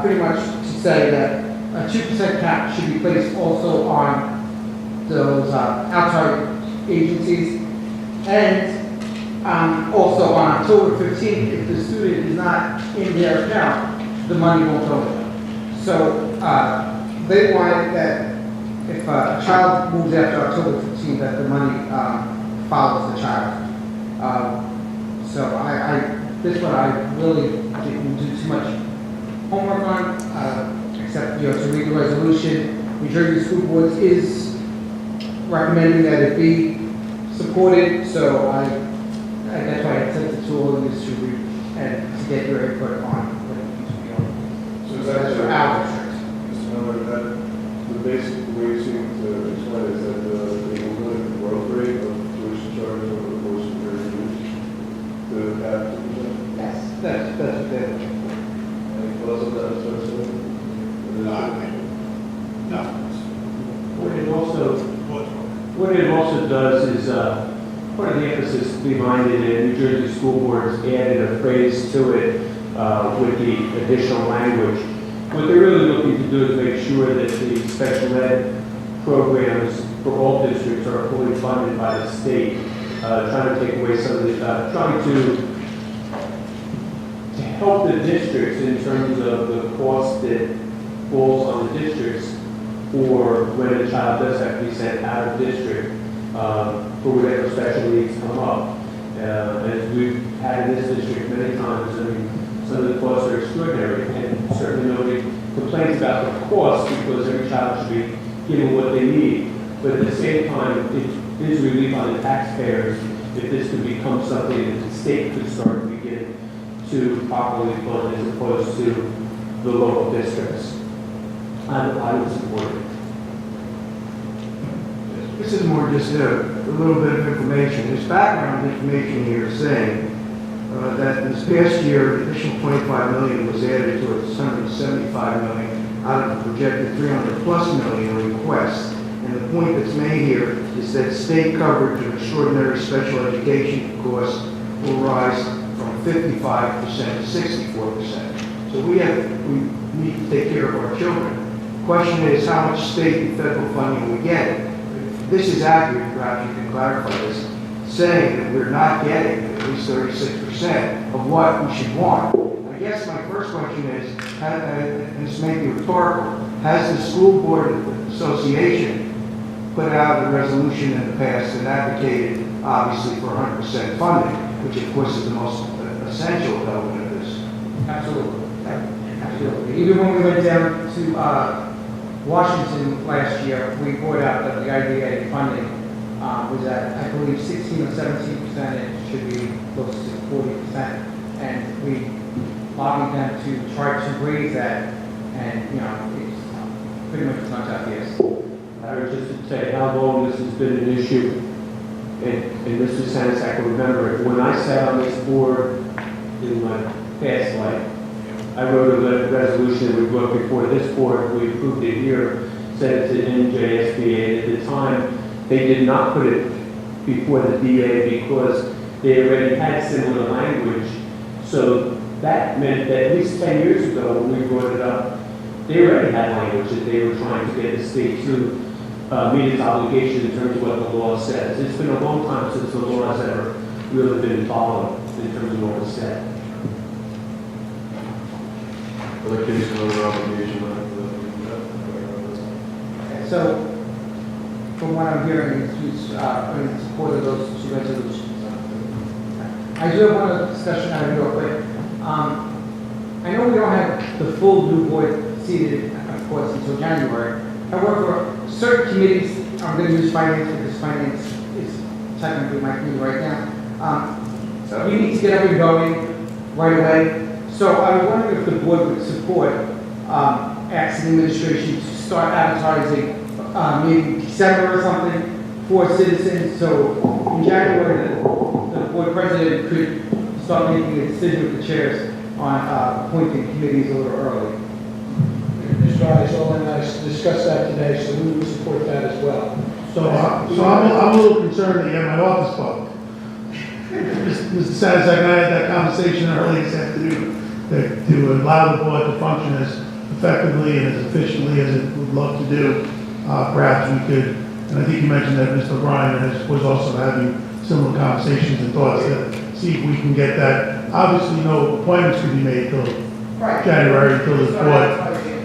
pretty much to say that a 2% cap should be placed also on those outside agencies, and also on October 15th, if the student is not in their account, the money won't go to them. So they want that if a child moves after October 15th, that the money follows the child. So this one I really didn't do too much homework on, except to read the resolution. New Jersey School Boards is recommending that it be supported, so that's why I sent it to all of you to read and to get your input on what it needs to be on. So is that for our district? Mr. Miller, that the basic way you seem to explain is that they will look at the growth rate of tuition charges over the course of 30 years to have 2%? Yes, that's what they're looking for. Any thoughts on that, Mr. Miller? monogamy. No. What it also does is, part of the emphasis behind it, and New Jersey school boards added a phrase to it with the additional language. What they're really looking to do is make sure that the special ed programs for all districts are fully funded by the state, trying to take away some of the, trying to help the districts in terms of the cost that falls on the districts for when a child does have to be sent out of district for whatever special needs come up. As we've had in this district many times, I mean, some of the costs are extraordinary, and certainly nobody complains about the cost because every child should be given what they need. But at the same time, it is relief on the taxpayers if this could become something that the state could start to begin to properly fund as opposed to the local districts. I would support it. This is more just a little bit of information. This background information here is saying that this past year, an additional $25 million was added to its $175 million out of the projected $300+ million request. And the point that's made here is that state coverage of extraordinary special education costs will rise from 55% to 64%. So we need to take care of our children. The question is how much state and federal funding we get. If this is accurate, perhaps you can clarify this, saying that we're not getting at least 36% of what we should want. I guess my first question is, and this may be rhetorical, has the School Board Association put out a resolution in the past that advocated, obviously, for 100% funding, which of course is the most essential element of this? Absolutely. Absolutely. Even when we went down to Washington last year, we brought out that the IDA funding was at, I believe, 16 or 17%, and it should be close to 40%. And we lobbied them to try to raise that, and, you know, it's pretty much not obvious. I would just say how long this has been an issue, and Mr. Sanis, I can remember it. When I sat on this board in my past life, I wrote a resolution that we brought before this board. We approved it here, sent it to NJSBA. At the time, they did not put it before the DA because they already had similar language. So that meant that at least 10 years ago, when we brought it up, they already had language that they were trying to get the state to meet its obligation in terms of what the law says. It's been a long time since the law has ever really been followed in terms of what was said. Other case, another obligation. So, from what I'm hearing, is in support of those two resolutions. I do have one other discussion item real quick. I know we don't have the full new board seated, of course, until January. However, certain committees, I'm going to use finance because finance is technically my committee right now. We need to get up and going right away. So I was wondering if the board would support asking the administration to start advertising maybe December or something for citizens. So in January, the board president could start making a decision with the chairs on appointing committees a little early. Mr. Isola and I discussed that today, so we would support that as well. So I'm a little concerned that you have my office bugged. Mr. Satis, I had that conversation early this afternoon, that to allow the board to function as effectively and as efficiently as it would love to do, perhaps we could, and I think you mentioned that Mr. O'Brien was also having similar conversations and thoughts to see if we can get that. Obviously, no appointments could be made till January, until the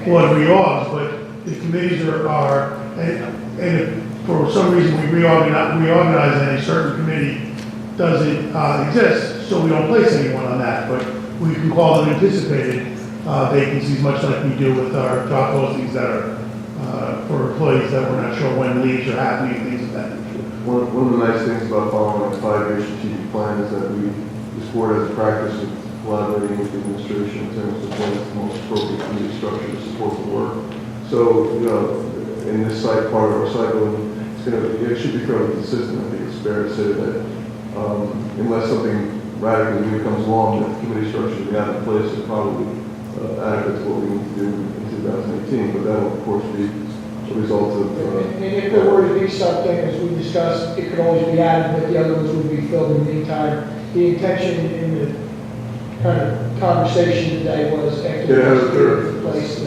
board reorgs, but the committees are and if for some reason we reorganize and a certain committee doesn't exist, so we don't place anyone on that, but we can call them anticipated vacancies, much like we do with our job postings that are for employees that we're not sure when leaves are happening, things of that nature. One of the nice things about following a 5-year strategic plan is that this board has a practice of collaborating with the administration in terms of what is the most appropriate committee structure to support the work. So, you know, in this part of our cycle, it should be fairly consistent. I think it's fair to say that unless something radically new comes along, the committee structure we have in place is probably adequate to what we need to do into 2018, but that will, of course, be a result of... And if there were to be something, as we discussed, it could always be added, but the other ones would be filled in the meantime. The intention in the kind of conversation today was after we place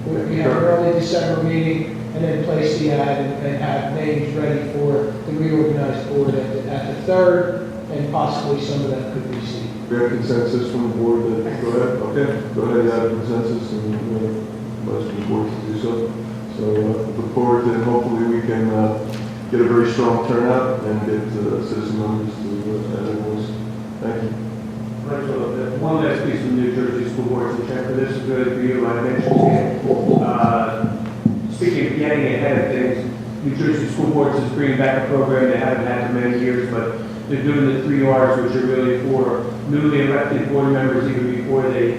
we have an early December meeting and then place the ad and have names ready for the reorganized board at the 3rd, and possibly some of them could be seen. We have consensus from the board that, go ahead, okay, go ahead, you have consensus, and most of the board to do so. So look forward to, and hopefully we can get a very strong turnout and get citizen members to add their voice. Thank you. One last piece from New Jersey School Boards and Check, this is good for you, I mentioned speaking of getting ahead of things, New Jersey School Boards is bringing back a program they haven't had for many years, but they're doing the 3 R's, which are really for newly elected board members, even before they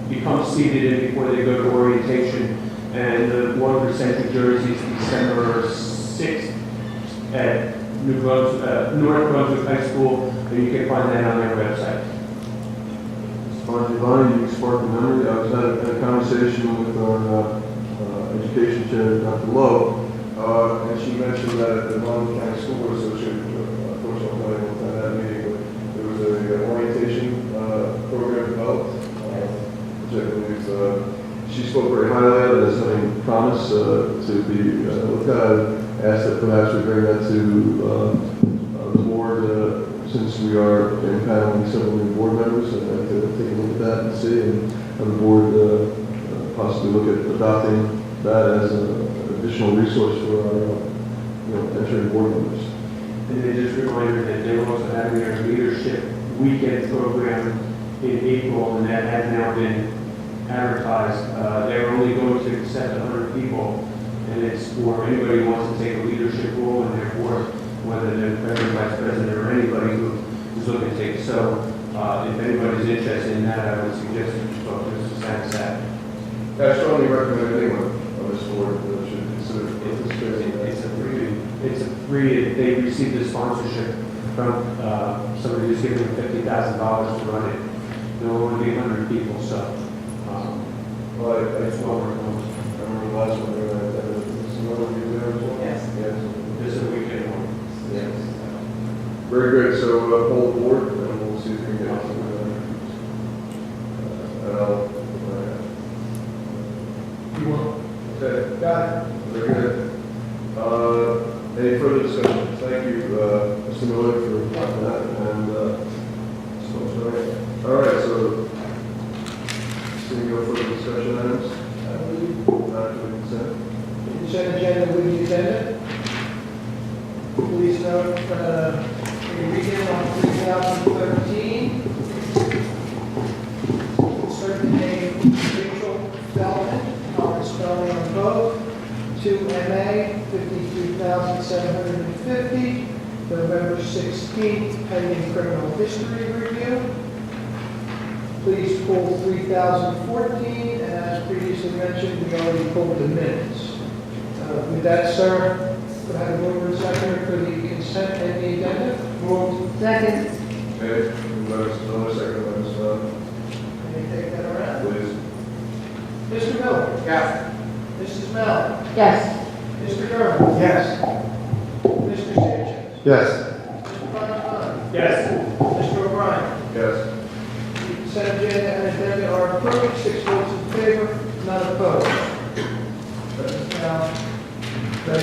become seated and before they go to orientation. And the one for Central Jersey is December 6th at North Brunswick High School, and you can find that on their website. Giovanni, you sparked a memory. I was having a conversation with our education chair, Dr. Lowe, and she mentioned that at the Monmouth County School Board Association, unfortunately, I wasn't at that meeting, but there was an orientation program developed, which I believe she spoke very highly of it as having promise to be looked at. Asked that perhaps we bring that to the board since we are impaneling several new board members, and I'd like to take a look at that and see, and have the board possibly look at adopting that as an additional resource for our entering board members. And then just a reminder that they were also having their leadership weekend program in April, and that has now been advertised. They're only going to accept 100 people, and it's for anybody who wants to take a leadership role in their board, whether they're the president, vice president, or anybody who's looking to take. So if anybody's interested in that, I would suggest that you talk to Mr. Saxat. I strongly recommend anyone on this board should consider participating. It's a free, they received a sponsorship from somebody who's giving them $50,000 to run it. There will only be 100 people, so. Well, I remember the last one, this is another weekend there as well? Yes. This is a weekend one. Yes. Very good, so poll the board, and we'll see if we can get some okay. Got it. Very good. Any further discussion? Thank you, Mr. Miller, for that, and all right, so seeing no further discussion items, not to the consent. Consent agenda with the agenda. Please note, reading on 2013. Certain name Rachel Feldman, common spelling on both. 2 MA, 53,750. November 16th, pending criminal history review. Please pull 3014, and as previously mentioned, we already pulled the minutes. With that, sir, could I have a mover and seconder for the consent and the agenda? Moved. Second. Okay, another second, let us Can you take that around? please. Mr. Miller? Yes. Mrs. Mel? Yes. Mr. Gerber? Yes. Mr. Sanchez? Yes. Mr. Bonner? Yes. Mr. O'Brien? Yes. The consent agenda and agenda are approved, 6 votes in favor, none opposed. Now, the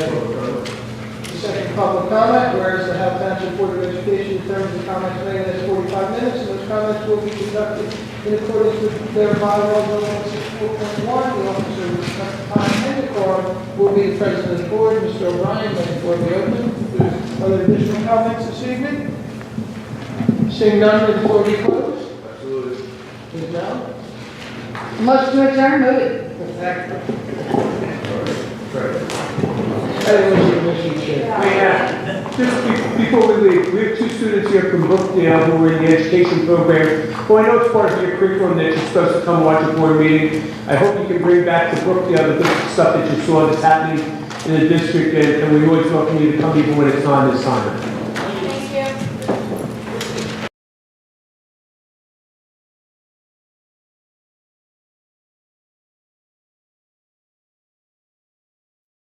second public comment, whereas the Howell Township Board of Education determines the comments made in the next 45 minutes, and those comments will be conducted in accordance with their bylaws, Rule 164.1. The officer with time and decorum will be the president of the board, Mr. O'Brien. Let the floor be open. Other additional comments this evening? Seeing none, will the floor be closed? Absolutely. Ms. Mel? Motion to adjourn, move it. Just before we leave, we have 2 students here from Brookdale who are in the education program. Well, I know it's part of your curriculum that you're supposed to come watch a board meeting. I hope you can bring back to Brookdale the good stuff that you saw that's happening in the district, and we always welcome you to come even when it's not this time.